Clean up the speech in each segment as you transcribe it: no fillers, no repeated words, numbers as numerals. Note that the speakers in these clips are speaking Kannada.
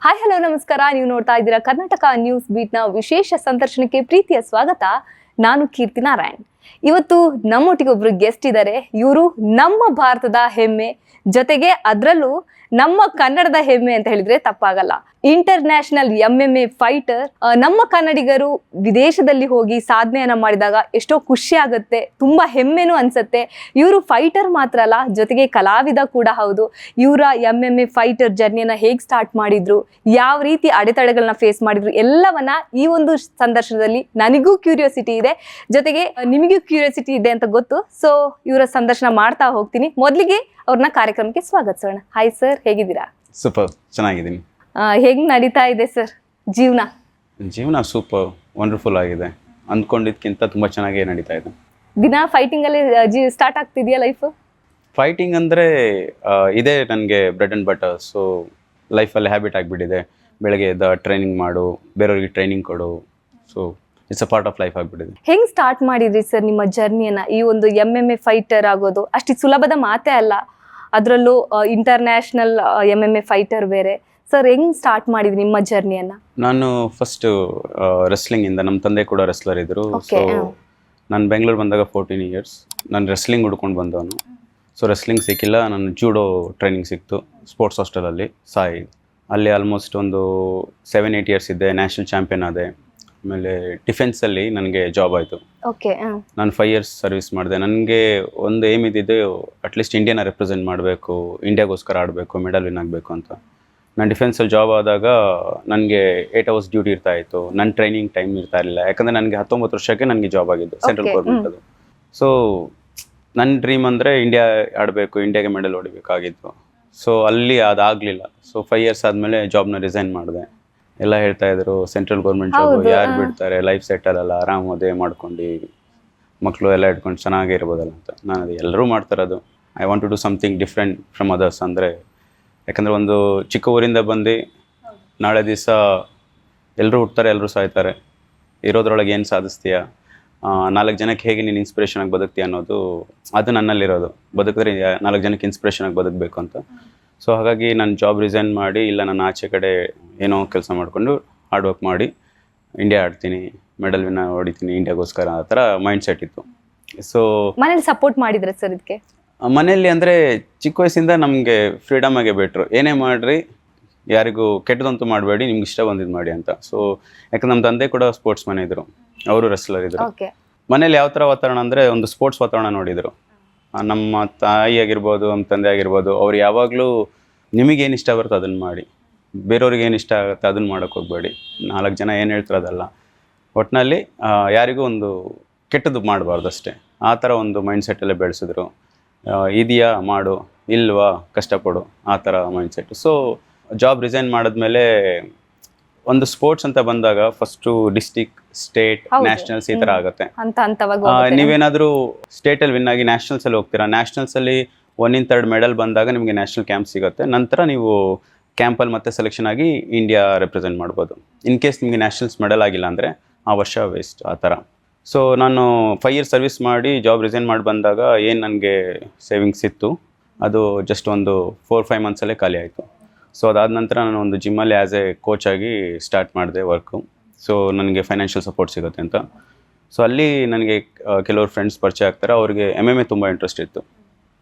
ಹಾಯ್ ಹಲೋ ನಮಸ್ಕಾರ. ನೀವು ನೋಡ್ತಾ ಇದ್ದೀರಾ ಕರ್ನಾಟಕ ನ್ಯೂಸ್ ಬೀಟ್ನ ವಿಶೇಷ ಸಂದರ್ಶನಕ್ಕೆ ಪ್ರೀತಿಯ ಸ್ವಾಗತ. ನಾನು ಕೀರ್ತಿ ನಾರಾಯಣ್. ಇವತ್ತು ನಮ್ಮೊಟ್ಟಿಗೆ ಒಬ್ರು ಗೆಸ್ಟ್ ಇದ್ದಾರೆ. ಇವರು ನಮ್ಮ ಭಾರತದ ಹೆಮ್ಮೆ, ಜೊತೆಗೆ ಅದರಲ್ಲೂ ನಮ್ಮ ಕನ್ನಡದ ಹೆಮ್ಮೆ ಅಂತ ಹೇಳಿದ್ರೆ ತಪ್ಪಾಗಲ್ಲ. International MMA fighter. ನಮ್ಮ ಕನ್ನಡಿಗರು ವಿದೇಶದಲ್ಲಿ ಹೋಗಿ ಸಾಧನೆಯನ್ನ ಮಾಡಿದಾಗ ಎಷ್ಟೋ ಖುಷಿ ಆಗುತ್ತೆ, ತುಂಬಾ ಹೆಮ್ಮೆನೂ ಅನ್ಸುತ್ತೆ. ಇವರು ಫೈಟರ್ ಮಾತ್ರ ಅಲ್ಲ, ಜೊತೆಗೆ ಕಲಾವಿದ ಕೂಡ ಹೌದು. ಇವರ MMA ಫೈಟರ್ ಜರ್ನಿಯನ್ನ ಹೇಗೆ ಸ್ಟಾರ್ಟ್ ಮಾಡಿದ್ರು, ಯಾವ ರೀತಿ ಅಡೆತಡೆಗಳನ್ನ ಫೇಸ್ ಮಾಡಿದ್ರು, ಎಲ್ಲವನ್ನ ಈ ಒಂದು ಸಂದರ್ಶನದಲ್ಲಿ ನನಗೂ ಕ್ಯೂರಿಯಾಸಿಟಿ ಇದೆ, ಜೊತೆಗೆ ನಿಮಗೂ ಕ್ಯೂರಿಯಾಸಿಟಿ ಇದೆ ಅಂತ ಗೊತ್ತು. ಸೊ ಇವರ ಸಂದರ್ಶನ ಮಾಡ್ತಾ ಹೋಗ್ತೀನಿ. ಮೊದಲಿಗೆ ಅವ್ರನ್ನ ಕಾರ್ಯಕ್ರಮಕ್ಕೆ ಸ್ವಾಗತಿಸೋಣ. ಹಾಯ್ ಸರ್, ಹೇಗಿದ್ದೀರಾ? ಸೂಪರ್, ಚೆನ್ನಾಗಿದ್ದೀನಿ. ಹೇಗೆ ನಡೀತಾ ಇದೆ ಸರ್ ಜೀವನ? ಜೀವನ ಸೂಪರ್ ವಂಡರ್ಫುಲ್ ಆಗಿದೆ. ಅಂದ್ಕೊಂಡಿದ್ದಕ್ಕಿಂತ ತುಂಬ ಚೆನ್ನಾಗೇ ನಡೀತಾ ಇದೆ. ದಿನ ಫೈಟಿಂಗ್ ಅಲ್ಲಿ ಸ್ಟಾರ್ಟ್ ಆಗ್ತಿದೆಯಾ ಲೈಫ್? ಫೈಟಿಂಗ್ ಅಂದರೆ ಇದೇ ನನಗೆ ಬ್ರೆಡ್ ಆ್ಯಂಡ್ ಬಟರ್. ಸೊ ಲೈಫಲ್ಲಿ ಹ್ಯಾಬಿಟ್ ಆಗಿಬಿಟ್ಟಿದೆ. ಬೆಳಗ್ಗೆ ಎದ್ದ ಟ್ರೈನಿಂಗ್ ಮಾಡು, ಬೇರೆಯವ್ರಿಗೆ ಟ್ರೈನಿಂಗ್ ಕೊಡು. So it's a part of life ಆಗಿಬಿಟ್ಟಿದೆ. ಹೆಂಗ್ ಸ್ಟಾರ್ಟ್ ಮಾಡಿದ್ರಿ ಸರ್ ನಿಮ್ಮ ಜರ್ನಿಯನ್ನ? ಈ ಒಂದು MMA ಫೈಟರ್ ಆಗೋದು ಅಷ್ಟು ಸುಲಭದ ಮಾತೇ ಅಲ್ಲ, ಅದರಲ್ಲೂ ಇಂಟರ್ನ್ಯಾಷನಲ್ MMA ಫೈಟರ್ ಬೇರೆ. ಸರ್ ಹೆಂಗ್ ಸ್ಟಾರ್ಟ್ ಮಾಡಿದ್ರಿ ನಿಮ್ಮ ಜರ್ನಿಯನ್ನ? ನಾನು ಫಸ್ಟು ರೆಸ್ಲಿಂಗಿಂದ, ನಮ್ಮ ತಂದೆ ಕೂಡ ರೆಸ್ಲರ್ ಇದ್ದರು. ಸೊ ನಾನು ಬೆಂಗಳೂರು ಬಂದಾಗ 14 ಇಯರ್ಸ್ ನಾನು ರೆಸ್ಲಿಂಗ್ ಹುಡ್ಕೊಂಡು ಬಂದವನು. ಸೊ ರೆಸ್ಲಿಂಗ್ ಸಿಕ್ಕಿಲ್ಲ, ನಾನು ಜೂಡೋ ಟ್ರೈನಿಂಗ್ ಸಿಕ್ತು ಸ್ಪೋರ್ಟ್ಸ್ ಹಾಸ್ಟೆಲಲ್ಲಿ ಸಾಯಿ. ಅಲ್ಲಿ ಆಲ್ಮೋಸ್ಟ್ ಒಂದು 7-8 ಇಯರ್ಸ್ ಇದ್ದೆ, ನ್ಯಾಷನಲ್ ಚಾಂಪಿಯನ್ ಆದೆ. ಆಮೇಲೆ ಡಿಫೆನ್ಸಲ್ಲಿ ನನಗೆ ಜಾಬ್ ಆಯಿತು. ಓಕೆ, ನಾನು 5 ಇಯರ್ಸ್ ಸರ್ವಿಸ್ ಮಾಡಿದೆ. ನನಗೆ ಒಂದು ಏಮ್ ಇದ್ದಿದ್ದು, ಅಟ್ಲೀಸ್ಟ್ ಇಂಡಿಯಾನ ರೆಪ್ರೆಸೆಂಟ್ ಮಾಡಬೇಕು, ಇಂಡಿಯಾಗೋಸ್ಕರ ಆಡಬೇಕು, ಮೆಡಲ್ ವಿನ್ ಆಗಬೇಕು ಅಂತ. ನಾನು ಡಿಫೆನ್ಸಲ್ಲಿ ಜಾಬ್ ಆದಾಗ ನನಗೆ 8 ಅವರ್ಸ್ ಡ್ಯೂಟಿ ಇರ್ತಾ ಇತ್ತು. ನನ್ನ ಟ್ರೈನಿಂಗ್ ಟೈಮ್ ಇರ್ತಾ ಇರಲಿಲ್ಲ, ಯಾಕಂದರೆ ನನಗೆ 19 ವರ್ಷಕ್ಕೆ ನನಗೆ ಜಾಬ್ ಆಗಿದ್ದು ಸೆಂಟ್ರಲ್ ಗೌರ್ಮೆಂಟದು. ಸೊ ನನ್ನ ಡ್ರೀಮ್ ಅಂದರೆ ಇಂಡಿಯಾ ಆಡಬೇಕು, ಇಂಡಿಯಾಗೆ ಮೆಡಲ್ ಹೊಡಿಬೇಕಾಗಿತ್ತು. ಸೊ ಅಲ್ಲಿ ಅದಾಗಲಿಲ್ಲ. ಸೊ 5 ಇಯರ್ಸ್ ಆದಮೇಲೆ ಜಾಬ್ನ ರಿಸೈನ್ ಮಾಡಿದೆ. ಎಲ್ಲ ಹೇಳ್ತಾ ಇದ್ರು ಸೆಂಟ್ರಲ್ ಗೌರ್ಮೆಂಟ್ ಜಾಬ್ ಯಾರು ಬಿಡ್ತಾರೆ, ಲೈಫ್ ಸೆಟಲ್ ಅಲ್ಲ, ಆರಾಮ್ ಮದುವೆ ಮಾಡ್ಕೊಂಡು ಮಕ್ಕಳು ಎಲ್ಲ ಇಟ್ಕೊಂಡು ಚೆನ್ನಾಗೇ ಇರ್ಬೋದಲ್ಲ ಅಂತ. ನಾನು ಅದು ಎಲ್ಲರೂ ಮಾಡ್ತಾರದು. I want to do something different from others. ಅಂದರೆ ಯಾಕಂದರೆ ಒಂದು ಚಿಕ್ಕ ಊರಿಂದ ಬಂದು ನಾಳೆ ದಿವಸ ಎಲ್ಲರೂ ಹುಡ್ತಾರೆ, ಎಲ್ಲರೂ ಸಾಯ್ತಾರೆ. ಇರೋದ್ರೊಳಗೆ ಏನು ಸಾಧಿಸ್ತೀಯಾ, 4 ಜನಕ್ಕೆ ಹೇಗೆ ನೀನು ಇನ್ಸ್ಪಿರೇಷನ್ ಆಗಿ ಬದುಕ್ತೀಯ ಅನ್ನೋದು ಅದು ನನ್ನಲ್ಲಿರೋದು. ಬದುಕಿದ್ರೆ 4 ಜನಕ್ಕೆ ಇನ್ಸ್ಪಿರೇಷನ್ ಆಗಿ ಬದುಕಬೇಕು ಅಂತ. ಸೊ ಹಾಗಾಗಿ ನಾನು ಜಾಬ್ ರಿಸೈನ್ ಮಾಡಿ, ಇಲ್ಲ ನಾನು ಆಚೆ ಕಡೆ ಏನೋ ಕೆಲಸ ಮಾಡಿಕೊಂಡು ಹಾರ್ಡ್ ವರ್ಕ್ ಮಾಡಿ ಇಂಡಿಯಾ ಆಡ್ತೀನಿ, ಮೆಡಲ್ ವಿನ್ ಹೊಡಿತೀನಿ ಇಂಡಿಯಾಗೋಸ್ಕರ, ಆ ಥರ ಮೈಂಡ್ ಸೆಟ್ ಇತ್ತು. ಸೊ ಮನೇಲಿ ಸಪೋರ್ಟ್ ಮಾಡಿದ್ರೆ ಸರ್ ಇದಕ್ಕೆ? ಮನೆಯಲ್ಲಿ ಅಂದರೆ ಚಿಕ್ಕ ವಯಸ್ಸಿಂದ ನಮಗೆ ಫ್ರೀಡಮ್ ಆಗೇ ಬಿಟ್ರು. ಏನೇ ಮಾಡಿರಿ, ಯಾರಿಗೂ ಕೆಟ್ಟದಂತೂ ಮಾಡಬೇಡಿ, ನಿಮ್ಗೆ ಇಷ್ಟ ಬಂದಿದ್ದು ಮಾಡಿ ಅಂತ. ಸೊ ಯಾಕಂದ್ರೆ ನಮ್ಮ ತಂದೆ ಕೂಡ ಸ್ಪೋರ್ಟ್ಸ್ ಮನೆ ಇದ್ದರು, ಅವರು ರೆಸ್ಲರ್ ಇದ್ದರು. ಮನೇಲಿ ಯಾವ ಥರ ವಾತಾವರಣ ಅಂದರೆ ಒಂದು ಸ್ಪೋರ್ಟ್ಸ್ ವಾತಾವರಣ ನೋಡಿದರು. ನಮ್ಮ ತಾಯಿ ಆಗಿರ್ಬೋದು, ನಮ್ಮ ತಂದೆ ಆಗಿರ್ಬೋದು, ಅವ್ರು ಯಾವಾಗಲೂ ನಿಮಗೇನು ಇಷ್ಟ ಬರುತ್ತೆ ಅದನ್ನು ಮಾಡಿ, ಬೇರೆಯವ್ರಿಗೆ ಏನು ಇಷ್ಟ ಆಗುತ್ತೆ ಅದನ್ನು ಮಾಡೋಕ್ಕೆ ಹೋಗಬೇಡಿ, 4 ಜನ ಏನು ಹೇಳ್ತಿರೋದಲ್ಲ, ಒಟ್ಟಿನಲ್ಲಿ ಯಾರಿಗೂ ಒಂದು ಕೆಟ್ಟದ್ದು ಮಾಡಬಾರ್ದು ಅಷ್ಟೇ. ಆ ಥರ ಒಂದು ಮೈಂಡ್ ಸೆಟ್ಟಲ್ಲೇ ಬೆಳೆಸಿದ್ರು. ಇದೆಯಾ ಮಾಡು, ಇಲ್ವಾ ಕಷ್ಟಪಡು, ಆ ಥರ mind set. So job resign ಮಾಡಿದ್ಮೇಲೆ ಒಂದು ಸ್ಪೋರ್ಟ್ಸ್ ಅಂತ ಬಂದಾಗ ಫಸ್ಟು ಡಿಸ್ಟಿಕ್, ಸ್ಟೇಟ್, ನ್ಯಾಷನಲ್ಸ್ ಈ ಥರ ಆಗುತ್ತೆ. ನೀವೇನಾದರೂ ಸ್ಟೇಟಲ್ಲಿ ವಿನ್ ಆಗಿ ನ್ಯಾಷನಲ್ಸಲ್ಲಿ ಹೋಗ್ತೀರಾ, ನ್ಯಾಷನಲ್ಸಲ್ಲಿ 1 in 3 ಮೆಡಲ್ ಬಂದಾಗ ನಿಮಗೆ ನ್ಯಾಷನಲ್ ಕ್ಯಾಂಪ್ ಸಿಗುತ್ತೆ. ನಂತರ ನೀವು ಕ್ಯಾಂಪಲ್ಲಿ ಮತ್ತೆ ಸೆಲೆಕ್ಷನ್ ಆಗಿ ಇಂಡಿಯಾ ರೆಪ್ರೆಸೆಂಟ್ ಮಾಡ್ಬೋದು. ಇನ್ ಕೇಸ್ ನಿಮಗೆ ನ್ಯಾಷನಲ್ಸ್ ಮೆಡಲ್ ಆಗಿಲ್ಲ ಅಂದರೆ ಆ ವರ್ಷ ವೇಸ್ಟ್, ಆ ಥರ. ಸೊ ನಾನು 5 ಇಯರ್ಸ್ ಸರ್ವಿಸ್ ಮಾಡಿ ಜಾಬ್ ರಿಸೈನ್ ಮಾಡಿ ಬಂದಾಗ ಏನು ನನಗೆ ಸೇವಿಂಗ್ಸ್ ಇತ್ತು ಅದು ಜಸ್ಟ್ ಒಂದು 4-5 ಮಂತ್ಸಲ್ಲೇ ಖಾಲಿ ಆಯಿತು. ಸೊ ಅದಾದ ನಂತರ ನಾನು ಒಂದು ಜಿಮ್ಮಲ್ಲಿ ಆ್ಯಸ್ ಎ ಕೋಚ್ ಆಗಿ ಸ್ಟಾರ್ಟ್ ಮಾಡಿದೆ ವರ್ಕು. ಸೊ ನನಗೆ ಫೈನಾನ್ಷಿಯಲ್ ಸಪೋರ್ಟ್ ಸಿಗುತ್ತೆ ಅಂತ. ಸೊ ಅಲ್ಲಿ ನನಗೆ ಕೆಲವರು ಫ್ರೆಂಡ್ಸ್ ಪರಿಚಯ ಆಗ್ತಾರೆ, ಅವ್ರಿಗೆ MMA ತುಂಬ ಇಂಟ್ರೆಸ್ಟ್ ಇತ್ತು.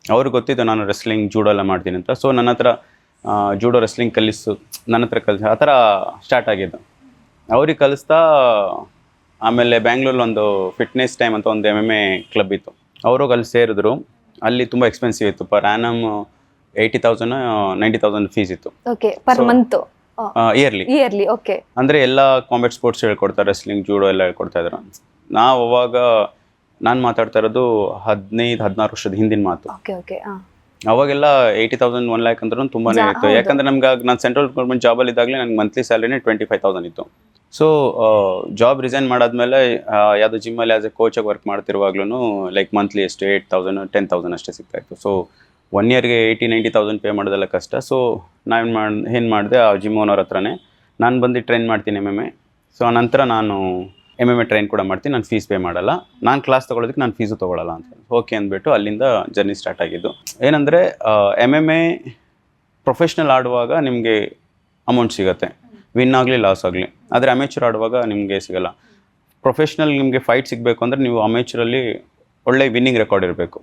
ಅವ್ರಿಗೆ ಗೊತ್ತಿತ್ತು ನಾನು ರೆಸ್ಲಿಂಗ್, ಜೂಡೋ ಎಲ್ಲ ಮಾಡ್ತೀನಿ ಅಂತ. ಸೊ ನನ್ನ ಹತ್ರ ಜೂಡೋ ರೆಸ್ಲಿಂಗ್ ನನ್ನ ಹತ್ರ ಕಲಿಸಿ ಆ ಥರ ಸ್ಟಾರ್ಟ್ ಆಗಿದ್ದು. ಅವ್ರಿಗೆ ಕಲಿಸ್ತಾ ಆಮೇಲೆ ಬ್ಯಾಂಗ್ಳೂರಲ್ಲಿ ಒಂದು ಫಿಟ್ನೆಸ್ ಟೈಮ್ ಅಂತ ಒಂದು MMA ಕ್ಲಬ್ ಇತ್ತು, ಅವರು ಅಲ್ಲಿ ಸೇರಿದ್ರು. ಅಲ್ಲಿ ತುಂಬ ಎಕ್ಸ್ಪೆನ್ಸಿವ್ ಇತ್ತು. ಪರ್ ಆ್ಯನಮ್ 80,000 90,000 ಫೀಸ್ ಇತ್ತು. Per month, yearly. ಓಕೆ. ಅಂದರೆ ಎಲ್ಲ ಕಾಂಬ್ಯಾಟ್ ಸ್ಪೋರ್ಟ್ಸ್ ಹೇಳ್ಕೊಡ್ತಾರೆ, ರೆಸ್ಲಿಂಗ್, ಜೂಡೋ ಎಲ್ಲ ಹೇಳ್ಕೊಡ್ತಾ ಇದ್ರು. ನಾವು ಅವಾಗ ನಾನು ಮಾತಾಡ್ತಾ ಇರೋದು 15-16 ವರ್ಷದ ಹಿಂದಿನ ಮಾತು. ಅವಾಗೆಲ್ಲ 80,000 1 lakh ಅಂದ್ರೆ ತುಂಬಾ ಇತ್ತು. ಯಾಕಂದರೆ ನಮ್ಗೆ ನಾನು ಸೆಂಟ್ರಲ್ ಗೌರ್ಮೆಂಟ್ ಜಾಬಲ್ಲಿ ಇದ್ದಾಗಲೇ ನನಗೆ ಮಂತ್ಲಿ ಸ್ಯಾಲರಿನೇ 25,000 ಇತ್ತು. ಸೊ ಜಾಬ್ ರಿಸೈನ್ ಮಾಡಾದ್ಮೇಲೆ ಯಾವುದೋ ಜಿಮ್ಮಲ್ಲಿ ಆ್ಯಸ್ ಎ ಕೋಚಾಗಿ ವರ್ಕ್ ಮಾಡ್ತಿರುವಾಗ್ಲೂ ಲೈಕ್ ಮಂತ್ಲಿ ಎಷ್ಟು 8,000 10,000 ಅಷ್ಟೇ ಸಿಗ್ತಾಯಿತ್ತು. ಸೊ 1 ಇಯರ್ಗೆ 80,000-90,000 ಪೇ ಮಾಡೋದೆಲ್ಲ ಕಷ್ಟ. ಸೊ ಏನು ಮಾಡಿದೆ, ಆ ಜಿಮ್ ಓನರ್ ಹತ್ರನೇ ನಾನು ಬಂದು ಟ್ರೈನ್ ಮಾಡ್ತೀನಿ MMA. ಸೊ ನಂತರ ನಾನು MMA ಟ್ರೈನ್ ಕೂಡ ಮಾಡ್ತೀನಿ, ನಾನು ಫೀಸ್ ಪೇ ಮಾಡಲ್ಲ, ನಾನು ಕ್ಲಾಸ್ ತೊಗೊಳೋದಕ್ಕೆ ನಾನು ಫೀಸು ತೊಗೊಳ್ಳಲ್ಲ ಅಂತ. ಓಕೆ ಅಂದ್ಬಿಟ್ಟು ಅಲ್ಲಿಂದ ಜರ್ನಿ ಸ್ಟಾರ್ಟ್ ಆಗಿದ್ದು. ಏನಂದರೆ MMA ಪ್ರೊಫೆಷ್ನಲ್ ಆಡುವಾಗ ನಿಮಗೆ ಅಮೌಂಟ್ ಸಿಗುತ್ತೆ, ವಿನ್ ಆಗಲಿ ಲಾಸ್ ಆಗಲಿ. ಆದರೆ ಅಮೇಚೂರ್ ಆಡುವಾಗ ನಿಮಗೆ ಸಿಗಲ್ಲ. ಪ್ರೊಫೆಷ್ನಲ್ ನಿಮಗೆ ಫೈಟ್ ಸಿಗಬೇಕು ಅಂದರೆ ನೀವು ಅಮೇಚೂರಲ್ಲಿ ಒಳ್ಳೆ ವಿನ್ನಿಂಗ್ ರೆಕಾರ್ಡ್ ಇರಬೇಕು.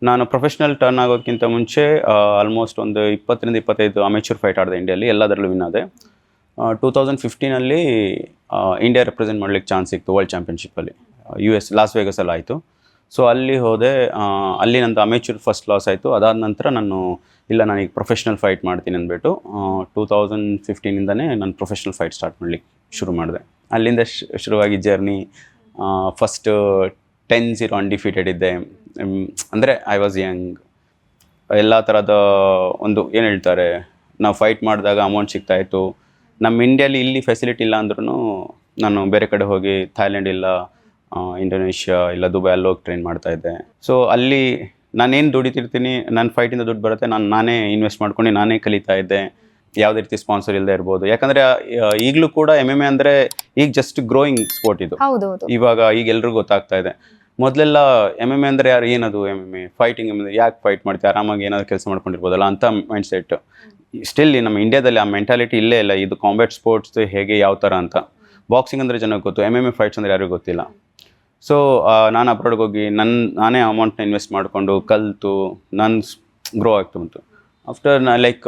ನಾನು ಪ್ರೊಫೆಷ್ನಲ್ ಟರ್ನ್ ಆಗೋದಕ್ಕಿಂತ ಮುಂಚೆ ಆಲ್ಮೋಸ್ಟ್ ಒಂದು 20-25 ಅಮೇಚೂರ್ ಫೈಟ್ ಆಡಿದೆ ಇಂಡಿಯಲ್ಲಿ, ಎಲ್ಲದರಲ್ಲೂ ವಿನ್ ಆದೆ. 2015 ಇಂಡಿಯಾ ರೆಪ್ರೆಸೆಂಟ್ ಮಾಡ್ಲಿಕ್ಕೆ ಚಾನ್ಸ್ ಸಿಕ್ತು ವರ್ಲ್ಡ್ ಚಾಂಪಿಯನ್ಶಿಪ್ಪಲ್ಲಿ, US ಲಾಸ್ ವೇಗಸಲ್ಲಿ ಆಯಿತು. ಸೊ ಅಲ್ಲಿ ಹೋದೆ, ಅಲ್ಲಿ ನಂದು ಅಮೇಚೂರ್ ಫಸ್ಟ್ ಲಾಸ್ ಆಯಿತು. ಅದಾದ ನಂತರ ನಾನು ನಾನೀಗ ಪ್ರೊಫೆಷ್ನಲ್ ಫೈಟ್ ಮಾಡ್ತೀನಿ ಅಂದ್ಬಿಟ್ಟು 2015ಇಂದನೇ ನಾನು ಪ್ರೊಫೆಷ್ನಲ್ ಫೈಟ್ ಸ್ಟಾರ್ಟ್ ಮಾಡ್ಲಿಕ್ಕೆ ಶುರು ಮಾಡಿದೆ. ಅಲ್ಲಿಂದ ಶುರುವಾಗಿ ಜರ್ನಿ. ಫಸ್ಟ್ 10-0 ಅನ್ಡಿಫೀಟೆಡ್ ಇದ್ದೆ. ಅಂದರೆ ಐ ವಾಸ್ ಯಂಗ್. ಎಲ್ಲ ಥರದ ಒಂದು ಏನು ಹೇಳ್ತಾರೆ, ನಾವು ಫೈಟ್ ಮಾಡಿದಾಗ ಅಮೌಂಟ್ ಸಿಗ್ತಾಯಿತ್ತು. ನಮ್ಮ ಇಂಡಿಯಲ್ಲಿ ಇಲ್ಲಿ ಫೆಸಿಲಿಟಿ ಇಲ್ಲ ಅಂದ್ರೂ ನಾನು ಬೇರೆ ಕಡೆ ಹೋಗಿ ಥೈಲ್ಯಾಂಡ್ ಇಲ್ಲ ಇಂಡೋನೇಷ್ಯಾ ಇಲ್ಲ ದುಬೈ ಅಲ್ಲಿ ಹೋಗಿ ಟ್ರೈನ್ ಮಾಡ್ತಾಯಿದ್ದೆ. ಸೊ ಅಲ್ಲಿ ನಾನೇನು ದುಡಿತಿರ್ತೀನಿ, ನನ್ನ ಫೈಟಿಂದ ದುಡ್ಡು ಬರುತ್ತೆ, ನಾನೇ ಇನ್ವೆಸ್ಟ್ ಮಾಡ್ಕೊಂಡು ನಾನೇ ಕಲಿತಾ ಇದ್ದೆ. ಯಾವುದೇ ರೀತಿ ಸ್ಪಾನ್ಸರ್ ಇಲ್ಲದೆ ಇರ್ಬೋದು. ಯಾಕಂದರೆ ಈಗಲೂ ಕೂಡ MMA ಅಂದರೆ ಈಗ ಜಸ್ಟ್ ಗ್ರೋಯಿಂಗ್ ಸ್ಪೋರ್ಟ್ ಇದು. ಇವಾಗ ಈಗ ಎಲ್ರಿಗೂ ಗೊತ್ತಾಗ್ತಾ ಇದೆ. ಮೊದಲೆಲ್ಲ MMA ಅಂದರೆ ಯಾರು, ಏನದು MMA ಫೈಟಿಂಗ್, ಯಾಕೆ ಫೈಟ್ ಮಾಡ್ತೀವಿ, ಆರಾಮಾಗಿ ಏನಾದ್ರು ಕೆಲಸ ಮಾಡ್ಕೊಂಡಿರ್ಬೋದಲ್ಲ ಅಂತ ಮೈಂಡ್ ಸೆಟ್. ಸ್ಟಿಲ್ ನಮ್ಮ ಇಂಡಿಯಾದಲ್ಲಿ ಆ ಮೆಂಟಾಲಿಟಿ ಇಲ್ಲೇ ಇಲ್ಲ. ಇದು ಕಾಂಬ್ಯಾಟ್ ಸ್ಪೋರ್ಟ್ಸ್ ಹೇಗೆ ಯಾವ ಥರ ಅಂತ. ಬಾಕ್ಸಿಂಗ್ ಅಂದರೆ ಜನಕ್ಕೆ ಗೊತ್ತು, MMA ಫೈಟ್ಸ್ ಅಂದರೆ ಯಾರಿಗೂ ಗೊತ್ತಿಲ್ಲ. ಸೊ ನಾನು ಅಬ್ರಾಡ್ಗೆ ಹೋಗಿ ನಾನೇ ಅಮೌಂಟ್ನ ಇನ್ವೆಸ್ಟ್ ಮಾಡಿಕೊಂಡು ಕಲಿತು ನಾನು ಗ್ರೋ ಆಗ್ತಾ ಬಂತು. ಆಫ್ಟರ್ ಲೈಕ್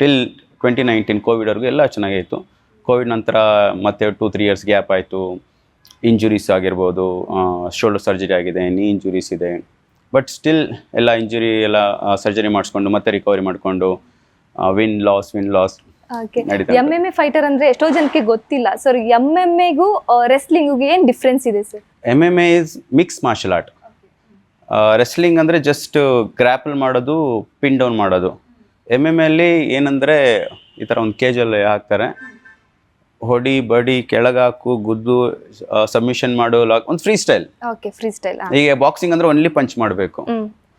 ಟಿಲ್ 2019 ಕೋವಿಡ್ವರೆಗೂ ಎಲ್ಲ ಚೆನ್ನಾಗಿತ್ತು. ಕೋವಿಡ್ ನಂತರ ಮತ್ತೆ 2-3 ಇಯರ್ಸ್ ಗ್ಯಾಪ್ ಆಯಿತು. ಇಂಜುರೀಸ್ ಆಗಿರ್ಬೋದು, ಶೋಲ್ಡರ್ ಸರ್ಜರಿ ಆಗಿದೆ, ನೀ ಇಂಜುರೀಸ್ ಇದೆ. ಬಟ್ ಸ್ಟಿಲ್ ಎಲ್ಲ ಇಂಜುರಿ ಎಲ್ಲ ಸರ್ಜರಿ ಮಾಡಿಸ್ಕೊಂಡು ಮತ್ತೆ ರಿಕವರಿ ಮಾಡಿಕೊಂಡು ವಿನ್ ಲಾಸ್ MMA ಫೈಟರ್ ಅಂದ್ರೆ ಎಷ್ಟೋ ಜನಕ್ಕೆ ಗೊತ್ತಿಲ್ಲ ಸರ್. MMA-ಗೂ ರೆಸ್ಲಿಂಗಿಗೂ ಏನು ಡಿಫ್ರೆನ್ಸ್ ಇದೆ sir? MMA is mix marshal art. Wrestling ಅಂದರೆ ಜಸ್ಟ್ ಗ್ರ್ಯಾಪಲ್ ಮಾಡೋದು, ಪಿನ್ ಡೌನ್ ಮಾಡೋದು. MMA ಅಲ್ಲಿ ಏನಂದರೆ ಈ ಥರ ಒಂದು ಕೇಜಲ್ಲಿ ಹಾಕ್ತಾರೆ, ಹೊಡಿ ಬಡಿ ಕೆಳಗಾಕು ಗುದ್ದು ಸಬ್ಮಿಷನ್ ಮಾಡೋ ಒಂದು ಫ್ರೀ ಸ್ಟೈಲ್. ಈಗ ಬಾಕ್ಸಿಂಗ್ ಅಂದ್ರೆ ಓನ್ಲಿ ಪಂಚ್ ಮಾಡಬೇಕು.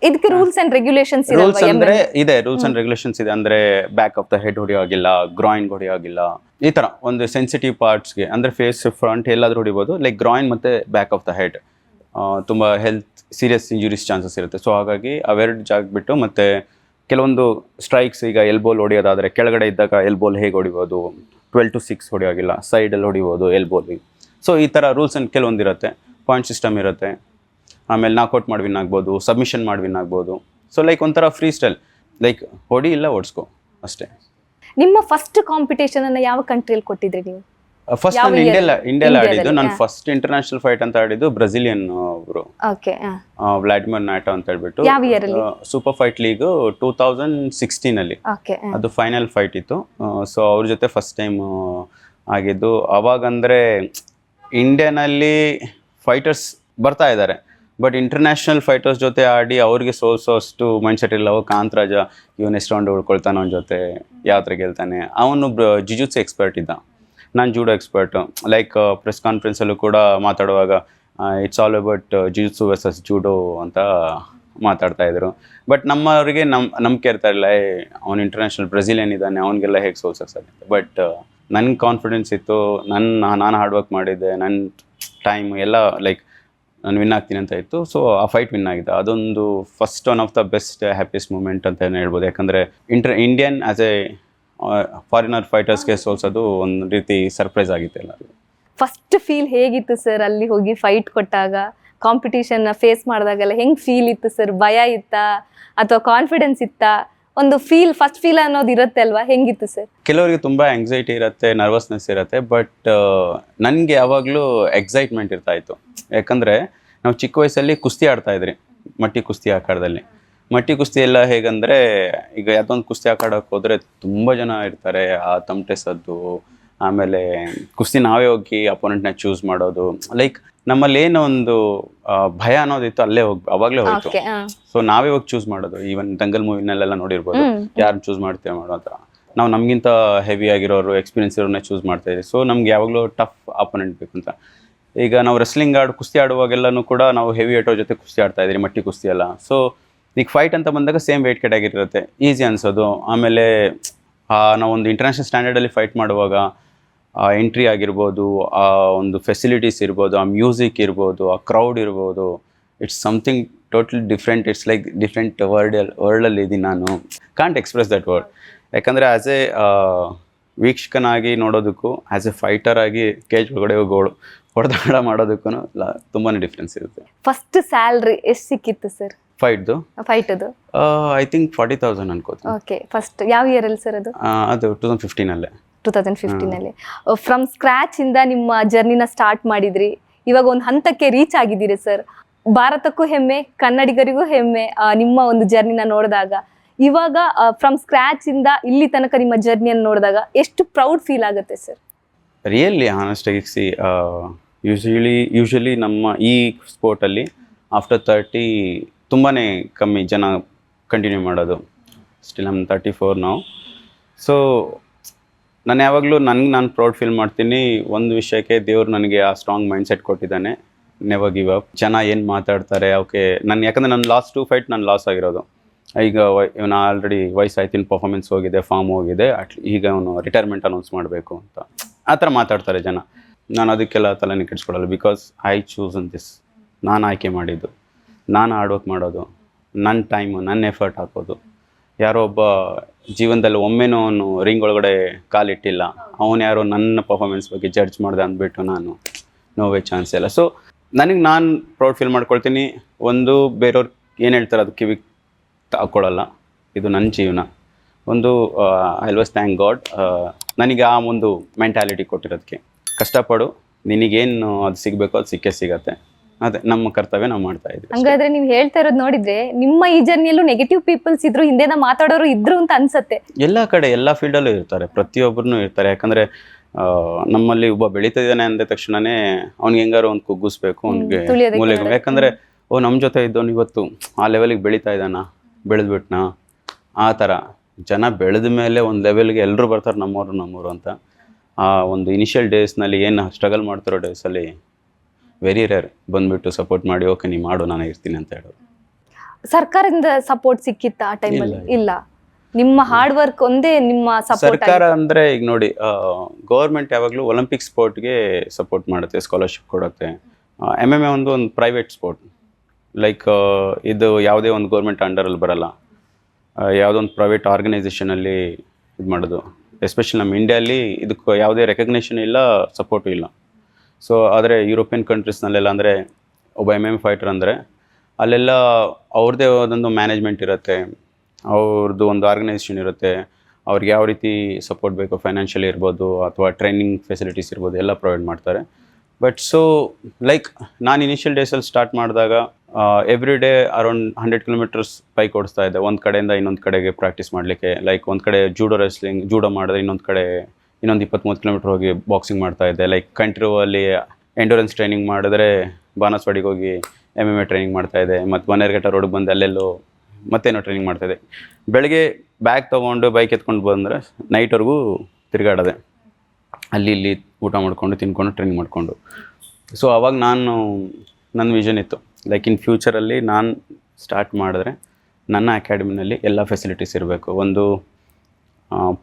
ಇದಕ್ಕೆ ರೂಲ್ಸ್ ಅಂಡ್ ರೆಗ್ಯುಲೇಷನ್ಸ್ ಇದೆ. ರೂಲ್ಸ್ ಅಂಡ್ ರೆಗ್ಯುಲೇಷನ್ಸ್ ಇದೆ. ಅಂದ್ರೆ ಬ್ಯಾಕ್ ಆಫ್ ದ ಹೆಡ್ ಹೊಡಿಯೋಗಿಲ್ಲ, ಗ್ರಾಯಿನ್ ಹೊಡಿಯೋಗಿಲ್ಲ. ಈ ತರ ಒಂದು ಸೆನ್ಸಿಟಿವ್ ಪಾರ್ಟ್ಸ್ಗೆ ಅಂದ್ರೆ ಫೇಸ್, ಫ್ರಂಟ್ ಎಲ್ಲಾದ್ರೂ ಹೊಡಿಬೋದು. ಲೈಕ್ ಗ್ರಾಯಿನ್ ಮತ್ತೆ ಬ್ಯಾಕ್ ಆಫ್ ದ ಹೆಡ್ ತುಂಬಾ ಹೆಲ್ತ್ ಸೀರಿಯಸ್ ಇಂಜುರೀಸ್ ಚಾನ್ಸಸ್ ಇರುತ್ತೆ. ಸೊ ಹಾಗಾಗಿ ಅವೆರಡು ಜಾಗ ಬಿಟ್ಟು ಮತ್ತೆ ಕೆಲವೊಂದು ಸ್ಟ್ರೈಕ್ಸ್, ಈಗ ಎಲ್ಬೋಲ್ ಹೊಡಿಯೋದಾದ್ರೆ ಕೆಳಗಡೆ ಇದ್ದಾಗ ಎಲ್ಬೋಲ್ ಹೇಗೆ ಹೊಡಿಬೋದು, 12-6 ಹೊಡಿಯೋಗಿಲ್ಲ, ಸೈಡಲ್ಲಿ ಹೊಡಿಬೋದು ಎಲ್ಬೋಲಿ. ಸೊ ಈ ಥರ ರೂಲ್ಸ್ ಅಂಡ್ ಕೆಲವೊಂದಿರುತ್ತೆ. ಪಾಯಿಂಟ್ ಸಿಸ್ಟಮ್ ಇರುತ್ತೆ. ಆಮೇಲೆ ನಾಕೌಟ್ ಮಾಡಿ ವಿನ್ ಆಗ್ಬೋದು, ಸಬ್ಮಿಷನ್ ಮಾಡಿ ವಿನ್ ಆಗ್ಬೋದು. ಸೊ ಲೈಕ್ ಒಂಥರ ಫ್ರೀ ಸ್ಟೈಲ್, ಲೈಕ್ ಹೊಡಿ ಇಲ್ಲ ಓಡಿಸ್ಕೋ ಅಷ್ಟೇ. ನಿಮ್ಮ ಫಸ್ಟ್ ಕಾಂಪಿಟೇಷನ್ ಅನ್ನ ಯಾವ ಕಂಟ್ರಿಯಲ್ಲಿ ಕೊಟ್ಟಿದ್ರಿ ನೀವು? ಫಸ್ಟ್ ನಾನು ಇಂಡಿಯಾದಲ್ಲಿ ಆಡಿದ್ದು. ನಾನು ಫಸ್ಟ್ ಇಂಟರ್ನ್ಯಾಷನಲ್ ಫೈಟ್ ಅಂತ ಆಡಿದ್ದು ಬ್ರೆಜಿಲಿಯನ್ ಅವರು, ವ್ಲಾಡಿಮಿರ್ ನಾಟೋ ಅಂತ ಹೇಳ್ಬಿಟ್ಟು. ಸೂಪರ್ ಫೈಟ್ ಲೀಗ್ 2016 ಅಲ್ಲಿ ಅದು ಫೈನಲ್ ಫೈಟ್ ಇತ್ತು. ಸೊ ಅವ್ರ ಜೊತೆ ಫಸ್ಟ್ ಟೈಮ್ ಆಗಿದ್ದು. ಅವಾಗಂದ್ರೆ ಇಂಡಿಯಾನಲ್ಲಿ ಫೈಟರ್ಸ್ ಬರ್ತಾ ಇದ್ದಾರೆ, ಬಟ್ ಇಂಟರ್ನ್ಯಾಷನಲ್ ಫೈಟರ್ಸ್ ಜೊತೆ ಆಡಿ ಅವ್ರಿಗೆ ಸೋಲ್ಸೋಷ್ಟು ಮೈಂಡ್ ಸೆಟ್ ಇಲ್ಲ. ಅವಾಗ ಕಾಂತರಾಜ ಇವನು ಎಷ್ಟು ರೌಂಡ್ ಉಳ್ಕೊಳ್ತಾನೆ, ಅವನ ಜೊತೆ ಯಾವ ಥರ ಗೆಲ್ತಾನೆ. ಅವನು ಜಿಜುತ್ಸು ಎಕ್ಸ್ಪರ್ಟ್ ಇದ್ದ, ನಾನು ಜೂಡೋ ಎಕ್ಸ್ಪರ್ಟು. ಲೈಕ್ ಪ್ರೆಸ್ ಕಾನ್ಫರೆನ್ಸಲ್ಲೂ ಕೂಡ ಮಾತಾಡುವಾಗ it's all about jujitsu versus judo ಅಂತ ಮಾತಾಡ್ತಾಯಿದ್ರು. ಬಟ್ ನಮ್ಮವರಿಗೆ ನಂಬಿಕೆ ಇರ್ತಾ ಇಲ್ಲ, ಅವ್ನು ಇಂಟರ್ನ್ಯಾಷನಲ್ ಬ್ರೆಜಿಲಿಯನ್ ಇದ್ದಾನೆ, ಅವನಿಗೆಲ್ಲ ಹೇಗೆ ಸೋಲ್ಸೋಕ್ಕಾಗುತ್ತೆ. ಬಟ್ ನನಗೆ ಕಾನ್ಫಿಡೆನ್ಸ್ ಇತ್ತು, ನಾನು ಹಾರ್ಡ್ ವರ್ಕ್ ಮಾಡಿದ್ದೆ, ನನ್ನ ಟೈಮ್ ಎಲ್ಲ ಲೈಕ್ ನಾನು ವಿನ್ ಆಗ್ತೀನಿ ಅಂತ ಇತ್ತು. ಸೊ ಆ ಫೈಟ್ ವಿನ್ ಆಗಿದೆ. ಅದೊಂದು first one of the best happiest moment ಅಂತ ಹೇಳ್ಬೋದು. ಯಾಕಂದರೆ ಇಂಡಿಯನ್ ಆ್ಯಸ್ ಎ ಫಾರಿನರ್ ಫೈಟರ್ಸ್ಗೆ ಸೋಲ್ಸೋದು ಒಂದು ರೀತಿ ಸರ್ಪ್ರೈಸ್ ಆಗಿತ್ತು ಎಲ್ಲರಿಗೂ. ಫಸ್ಟ್ ಫೀಲ್ ಹೇಗಿತ್ತು ಸರ್ ಅಲ್ಲಿ ಹೋಗಿ ಫೈಟ್ ಕೊಟ್ಟಾಗ? ಕಾಂಪಿಟೇಷನ್ ಫೇಸ್ ಮಾಡಿದಾಗೆಲ್ಲ ಹೆಂಗೆ ಫೀಲ್ ಇತ್ತು ಸರ್? ಭಯ ಇತ್ತಾ ಅಥವಾ ಕಾನ್ಫಿಡೆನ್ಸ್ ಇತ್ತಾ? ಒಂದು ಫಸ್ಟ್ ಫೀಲ್ ಅನ್ನೋದು ಇರುತ್ತೆ ಅಲ್ವಾ, ಹೆಂಗಿತ್ತು ಸರ್? ಕೆಲವರಿಗೆ ತುಂಬ ಆಂಗ್ಸೈಟಿ ಇರುತ್ತೆ, ನರ್ವಸ್ನೆಸ್ ಇರುತ್ತೆ. ಬಟ್ ನನಗೆ ಯಾವಾಗಲೂ ಎಕ್ಸೈಟ್ಮೆಂಟ್ ಇರ್ತಾ ಇತ್ತು. ಯಾಕಂದರೆ ನಾವು ಚಿಕ್ಕ ವಯಸ್ಸಲ್ಲಿ ಕುಸ್ತಿ ಆಡ್ತಾ ಇದ್ರಿ, ಮಟ್ಟಿ ಕುಸ್ತಿ ಆಕಾರದಲ್ಲಿ. ಮಟ್ಟಿ ಕುಸ್ತಿ ಎಲ್ಲ ಹೇಗಂದರೆ, ಈಗ ಯಾವುದೊಂದು ಕುಸ್ತಿ ಆಕಾಡಕ್ಕೆ ಹೋದರೆ ತುಂಬ ಜನ ಇರ್ತಾರೆ, ಆ ತಮಟೆ ಸದ್ದು, ಆಮೇಲೆ ಕುಸ್ತಿ ನಾವೇ ಹೋಗಿ ಅಪೋನೆಂಟ್ನ ಚೂಸ್ ಮಾಡೋದು. ಲೈಕ್ ನಮ್ಮಲ್ಲಿ ಏನೋ ಒಂದು ಭಯ ಅನ್ನೋದಿತ್ತು, ಅವಾಗಲೇ ಹೋಯ್ತು. ಸೊ ನಾವೇ ಹೋಗಿ ಚೂಸ್ ಮಾಡೋದು. ಈವನ್ ದಂಗಲ್ ಮೂವಿನಲ್ಲೆಲ್ಲ ನೋಡಿರ್ಬೋದು, ಯಾರನ್ನ ಚೂಸ್ ಮಾಡ್ತೇವೆ ಮಾಡೋ ಥರ. ನಾವು ನಮಗಿಂತ ಹೆವಿ ಆಗಿರೋರು, ಎಕ್ಸ್ಪೀರಿಯನ್ಸ್ ಇರೋರನ್ನ ಚೂಸ್ ಮಾಡ್ತಾ ಇದ್ವಿ. ಸೊ ನಮ್ಗೆ ಯಾವಾಗಲೂ ಟಫ್ ಅಪೋನೆಂಟ್ ಬೇಕಂತ. ಈಗ ನಾವು ರೆಸ್ಲಿಂಗ್ ಕುಸ್ತಿ ಆಡುವಾಗೆಲ್ಲನೂ ಕೂಡ ನಾವು ಹೆವಿ ಏಟೋ ಜೊತೆ ಕುಸ್ತಿ ಆಡ್ತಾ ಇದ್ರಿ, ಮಟ್ಟಿ ಕುಸ್ತಿ ಎಲ್ಲ. ಸೊ ಈಗ ಫೈಟ್ ಅಂತ ಬಂದಾಗ ಸೇಮ್ ವೆಯ್ಟ್ ಕೆಟಾಗಿರುತ್ತೆ, ಈಸಿ ಅನ್ಸೋದು. ಆಮೇಲೆ ನಾವೊಂದು ಇಂಟರ್ನ್ಯಾಷನಲ್ ಸ್ಟ್ಯಾಂಡರ್ಡಲ್ಲಿ ಫೈಟ್ ಮಾಡುವಾಗ ಆ ಎಂಟ್ರಿ ಆಗಿರ್ಬೋದು, ಆ ಒಂದು ಫೆಸಿಲಿಟೀಸ್ ಇರ್ಬೋದು, ಆ ಮ್ಯೂಸಿಕ್ ಇರ್ಬೋದು, ಆ ಕ್ರೌಡ್ ಇರ್ಬೋದು, it's something totally different. It's like different ವರ್ಲ್ಡಲ್ಲಿ ಇದ್ದೀನಿ ನಾನು. Can't express that word. ಯಾಕಂದರೆ ಆ್ಯಸ್ ಎ ವೀಕ್ಷಕನಾಗಿ ನೋಡೋದಕ್ಕೂ ಆ್ಯಸ್ ಎ ಫೈಟರ್ ಆಗಿ ಕೇಜ್ ಒಳಗಡೆ ಗೋಳು ಹೊಡೆದಾಡ ಮಾಡೋದಕ್ಕೂ ತುಂಬಾ ಡಿಫ್ರೆನ್ಸ್ ಇರುತ್ತೆ. ಫಸ್ಟ್ ಸ್ಯಾಲ್ರಿ ಎಷ್ಟು ಸಿಕ್ಕಿತ್ತು ಸರ್ ಫೈಟ್ದು ಫೈಟದು? ಐ ಥಿಂಕ್ 40,000 ಅನ್ಕೋತೀನಿ. ಓಕೆ, ಫಸ್ಟ್ ಯಾವ ಇಯರ್ ಅಲ್ಲಿ ಸರ್ ಅದು? ಅದು 2015 2015 ಫ್ರಮ್ ಸ್ಕ್ರಾಚ್ ಇಂದ ನಿಮ್ಮ ಜರ್ನಿನ ಸ್ಟಾರ್ಟ್ ಮಾಡಿದ್ರಿ, ಇವಾಗ ಒಂದು ಹಂತಕ್ಕೆ ರೀಚ್ ಆಗಿದ್ದೀರಿ ಸರ್. ಭಾರತಕ್ಕೂ ಹೆಮ್ಮೆ, ಕನ್ನಡಿಗರಿಗೂ ಹೆಮ್ಮೆ ನಿಮ್ಮ ಒಂದು ಜರ್ನಿನ ನೋಡಿದಾಗ. ಇವಾಗ ಫ್ರಮ್ ಸ್ಕ್ರಾಚ್ ಇಂದ ಇಲ್ಲಿ ತನಕ ನಿಮ್ಮ ಜರ್ನಿಯನ್ನು ನೋಡಿದಾಗ ಎಷ್ಟು ಪ್ರೌಡ್ ಫೀಲ್ ಆಗುತ್ತೆ ಸರ್? ರಿಯಲಿ ಆನೆಸ್ಟಾಗಿ ಯೂಶಲಿ ನಮ್ಮ ಈ ಸ್ಪೋರ್ಟಲ್ಲಿ ಆಫ್ಟರ್ 30 ತುಂಬಾ ಕಮ್ಮಿ ಜನ ಕಂಟಿನ್ಯೂ ಮಾಡೋದು. ಸ್ಟಿಲ್ ಐಮ್ 34 ನಾವು. ಸೊ ನಾನು ಯಾವಾಗಲೂ ನಾನು ಪ್ರೌಡ್ ಫೀಲ್ ಮಾಡ್ತೀನಿ ಒಂದು ವಿಷಯಕ್ಕೆ, ದೇವ್ರು ನನಗೆ ಆ ಸ್ಟ್ರಾಂಗ್ ಮೈಂಡ್ಸೆಟ್ ಕೊಟ್ಟಿದ್ದಾನೆ. Never give up. ಜನ ಏನು ಮಾತಾಡ್ತಾರೆ ಓಕೆ, ಯಾಕಂದರೆ ನನ್ನ ಲಾಸ್ಟ್ 2 ಫೈಟ್ ನಾನು ಲಾಸ್ ಆಗಿರೋದು. ಈಗ ಇವನು ಆಲ್ರೆಡಿ ವಯಸ್ಸಾಯ್ತಿನ ಪರ್ಫಾರ್ಮೆನ್ಸ್ ಹೋಗಿದೆ, ಫಾರ್ಮ್ ಹೋಗಿದೆ, ಈಗ ಅವನು ರಿಟೈರ್ಮೆಂಟ್ ಅನೌನ್ಸ್ ಮಾಡಬೇಕು ಅಂತ ಆ ಥರ ಮಾತಾಡ್ತಾರೆ ಜನ. ನಾನು ಅದಕ್ಕೆಲ್ಲ ತಲೆನೇ ಕೆಡಿಸ್ಕೊಳ್ಳಲ್ಲ. Because I choose in this. ನಾನು ಆಯ್ಕೆ ಮಾಡಿದ್ದು, ನಾನು ಹಾರ್ಡ್ ವರ್ಕ್ ಮಾಡೋದು, ನನ್ನ ಟೈಮು, ನನ್ನ ಎಫರ್ಟ್ ಹಾಕೋದು. ಯಾರೋ ಒಬ್ಬ ಜೀವನದಲ್ಲಿ ಒಮ್ಮೆನೂ ಅವನು ರಿಂಗ್ ಒಳಗಡೆ ಕಾಲಿಟ್ಟಿಲ್ಲ, ಅವನು ಯಾರೋ ನನ್ನ ಪರ್ಫಾರ್ಮೆನ್ಸ್ ಬಗ್ಗೆ ಜಡ್ಜ್ ಮಾಡಿದೆ ಅಂದ್ಬಿಟ್ಟು ನಾನು ನೋವೇ ಚಾನ್ಸ್ ಇಲ್ಲ. ಸೊ ನಾನು ಪ್ರೌಡ್ ಫೀಲ್ ಮಾಡ್ಕೊಳ್ತೀನಿ. ಒಂದು ಬೇರೆಯವ್ರು ಏನು ಹೇಳ್ತಾರೆ ಅದು ಕಿವಿಗೆ ಹಾಕ್ಕೊಳ್ಳಲ್ಲ. ಇದು ನನ್ನ ಜೀವನ. ಒಂದು ಐ ಆಲ್ವೇಸ್ ಥ್ಯಾಂಕ್ ಗಾಡ್ ನನಗೆ ಆ ಒಂದು ಮೆಂಟ್ಯಾಲಿಟಿ ಕೊಟ್ಟಿರೋದಕ್ಕೆ. ಕಷ್ಟಪಡು, ನಿನಗೇನು ಅದು ಸಿಗಬೇಕೋ ಅದು ಸಿಕ್ಕೇ ಸಿಗತ್ತೆ. ಅದೇ ನಮ್ಮ ಕರ್ತವ್ಯ ನಾವು ಮಾಡ್ತಾ ಇದ್ವಿ. ಹಂಗಾದ್ರೆ ನೀವು ಹೇಳ್ತಾ ಇರೋದು ನೋಡಿದ್ರೆ ನಿಮ್ಮ ಈ ಜರ್ನಿಯಲ್ಲೂ ನೆಗೆಟಿವ್ ಪೀಪಲ್ಸ್ ಇದ್ರು, ಹಿಂದೆನ ಮಾತಾಡೋರು ಇದ್ರು ಅಂತ ಅನ್ಸತ್ತೆ. ಎಲ್ಲ ಕಡೆ ಎಲ್ಲ ಫೀಲ್ಡಲ್ಲೂ ಇರ್ತಾರೆ, ಪ್ರತಿಯೊಬ್ಬರೂ ಇರ್ತಾರೆ. ಯಾಕಂದರೆ ನಮ್ಮಲ್ಲಿ ಒಬ್ಬ ಬೆಳೀತಿದ್ದಾನೆ ಅಂದ ತಕ್ಷಣವೇ ಅವ್ನಿಗೆ ಹೆಂಗಾರು ಒಂದು ಕುಗ್ಗಿಸ್ಬೇಕು, ಅವ್ನಿಗೆ ಮೂಲೆಗೆ. ಯಾಕಂದರೆ ನಮ್ಮ ಜೊತೆ ಇದ್ದವನು ಇವತ್ತು ಆ ಲೆವೆಲಿಗೆ ಬೆಳೀತಾ ಇದ್ದಾನ, ಬೆಳೆದ್ಬಿಟ್ನಾ, ಆ ಥರ ಜನ ಬೆಳೆದ ಮೇಲೆ ಒಂದು ಲೆವೆಲ್ಗೆ ಎಲ್ಲರೂ ಬರ್ತಾರೆ ನಮ್ಮವರು ಅಂತ. ಆ ಒಂದು ಇನಿಷಿಯಲ್ ಡೇಸ್ನಲ್ಲಿ ಏನು ಸ್ಟ್ರಗಲ್ ಮಾಡ್ತಿರೋ ಡೇಸಲ್ಲಿ ವೆರಿ ರೇರ್ ಬಂದುಬಿಟ್ಟು ಸಪೋರ್ಟ್ ಮಾಡಿ ಓಕೆ ನೀ ಮಾಡು ನಾನು ಇರ್ತೀನಿ ಅಂತ ಹೇಳೋರು. ಸರ್ಕಾರದಿಂದ ಸಪೋರ್ಟ್ ಸಿಕ್ಕಿತ್ತ ಆ ಟೈಮಲ್ಲಿ? ಇಲ್ಲ, ನಿಮ್ಮ ಹಾರ್ಡ್ ವರ್ಕ್ ಒಂದೇ ನಿಮ್ಮ ಸಪೋರ್ಟ್. ಸರ್ಕಾರ ಅಂದರೆ ಈಗ ನೋಡಿ, ಗೌರ್ಮೆಂಟ್ ಯಾವಾಗಲೂ ಒಲಿಂಪಿಕ್ ಸ್ಪೋರ್ಟ್ಗೆ ಸಪೋರ್ಟ್ ಮಾಡುತ್ತೆ, ಸ್ಕಾಲರ್ಶಿಪ್ ಕೊಡುತ್ತೆ. MMA ಒಂದು ಪ್ರೈವೇಟ್ ಸ್ಪೋರ್ಟ್. ಲೈಕ್ ಇದು ಯಾವುದೇ ಒಂದು ಗೌರ್ಮೆಂಟ್ ಅಂಡರಲ್ಲಿ ಬರಲ್ಲ, ಯಾವುದೋ ಒಂದು ಪ್ರೈವೇಟ್ ಆರ್ಗನೈಸೇಷನಲ್ಲಿ ಇದು ಮಾಡೋದು. ಎಸ್ಪೆಷಲಿ ನಮ್ಮ ಇಂಡಿಯಲ್ಲಿ ಇದಕ್ಕೆ ಯಾವುದೇ ರೆಕಗ್ನೇಷನ್ ಇಲ್ಲ, ಸಪೋರ್ಟು ಇಲ್ಲ. ಸೊ ಆದರೆ ಯುರೋಪಿಯನ್ ಕಂಟ್ರೀಸ್ನಲ್ಲೆಲ್ಲ ಅಂದರೆ ಒಬ್ಬ MMA ಫೈಟರ್ ಅಂದರೆ ಅಲ್ಲೆಲ್ಲ ಅವ್ರದ್ದೇ ಒಂದೊಂದು ಮ್ಯಾನೇಜ್ಮೆಂಟ್ ಇರುತ್ತೆ, ಅವ್ರದ್ದು ಒಂದು ಆರ್ಗನೈಸೇಷನ್ ಇರುತ್ತೆ. ಅವ್ರಿಗೆ ಯಾವ ರೀತಿ ಸಪೋರ್ಟ್ ಬೇಕು, ಫೈನಾನ್ಷಿಯಲಿ ಇರ್ಬೋದು ಅಥವಾ ಟ್ರೈನಿಂಗ್ ಫೆಸಿಲಿಟೀಸ್ ಇರ್ಬೋದು, ಎಲ್ಲ ಪ್ರೊವೈಡ್ ಮಾಡ್ತಾರೆ. ಬಟ್ ಸೊ ಲೈಕ್ ನಾನು ಇನಿಷಿಯಲ್ ಡೇಸಲ್ಲಿ ಸ್ಟಾರ್ಟ್ ಮಾಡಿದಾಗ every day around 100 kilometres bike ಓಡಿಸ್ತಾ ಇದ್ದೆ, ಒಂದು ಕಡೆಯಿಂದ ಇನ್ನೊಂದು ಕಡೆಗೆ ಪ್ರಾಕ್ಟೀಸ್ ಮಾಡಲಿಕ್ಕೆ. ಲೈಕ್ ಒಂದು ಕಡೆ ಜೂಡೋ ಮಾಡಿದ್ರೆ ಇನ್ನೊಂದು 23 ಕಿಲೋಮೀಟರ್ ಹೋಗಿ ಬಾಕ್ಸಿಂಗ್ ಮಾಡ್ತಾ ಇದ್ದೆ. ಲೈಕ್ ಕಂಟ್ರೋವಲ್ಲಿ ಎಂಡೂರೆನ್ಸ್ ಟ್ರೈನಿಂಗ್ ಮಾಡಿದ್ರೆ ಬಾನಸ್ವಾಡಿಗೆ ಹೋಗಿ MMA ಟ್ರೈನಿಂಗ್ ಮಾಡ್ತಾಯಿದ್ದೆ. ಮತ್ತು ಬನ್ನೇರ್ಘಟ್ಟ ರೋಡಿಗೆ ಬಂದು ಅಲ್ಲೆಲ್ಲೋ ಮತ್ತೇನೋ ಟ್ರೈನಿಂಗ್ ಮಾಡ್ತಾಯಿದ್ದೆ. ಬೆಳಗ್ಗೆ ಬ್ಯಾಗ್ ತೊಗೊಂಡು ಬೈಕ್ ಎತ್ಕೊಂಡು ಬಂದರೆ ನೈಟ್ವರೆಗೂ ತಿರುಗಾಡೋದೆ, ಅಲ್ಲಿ ಇಲ್ಲಿ ಊಟ ಮಾಡಿಕೊಂಡು ತಿನ್ಕೊಂಡು ಟ್ರೈನಿಂಗ್ ಮಾಡಿಕೊಂಡು. ಸೊ ಅವಾಗ ನನ್ನ ವಿಷನ್ ಇತ್ತು, ಲೈಕ್ ಇನ್ ಫ್ಯೂಚರಲ್ಲಿ ನಾನು ಸ್ಟಾರ್ಟ್ ಮಾಡಿದ್ರೆ ನನ್ನ ಅಕಾಡೆಮಿನಲ್ಲಿ ಎಲ್ಲ ಫೆಸಿಲಿಟೀಸ್ ಇರಬೇಕು. ಒಂದು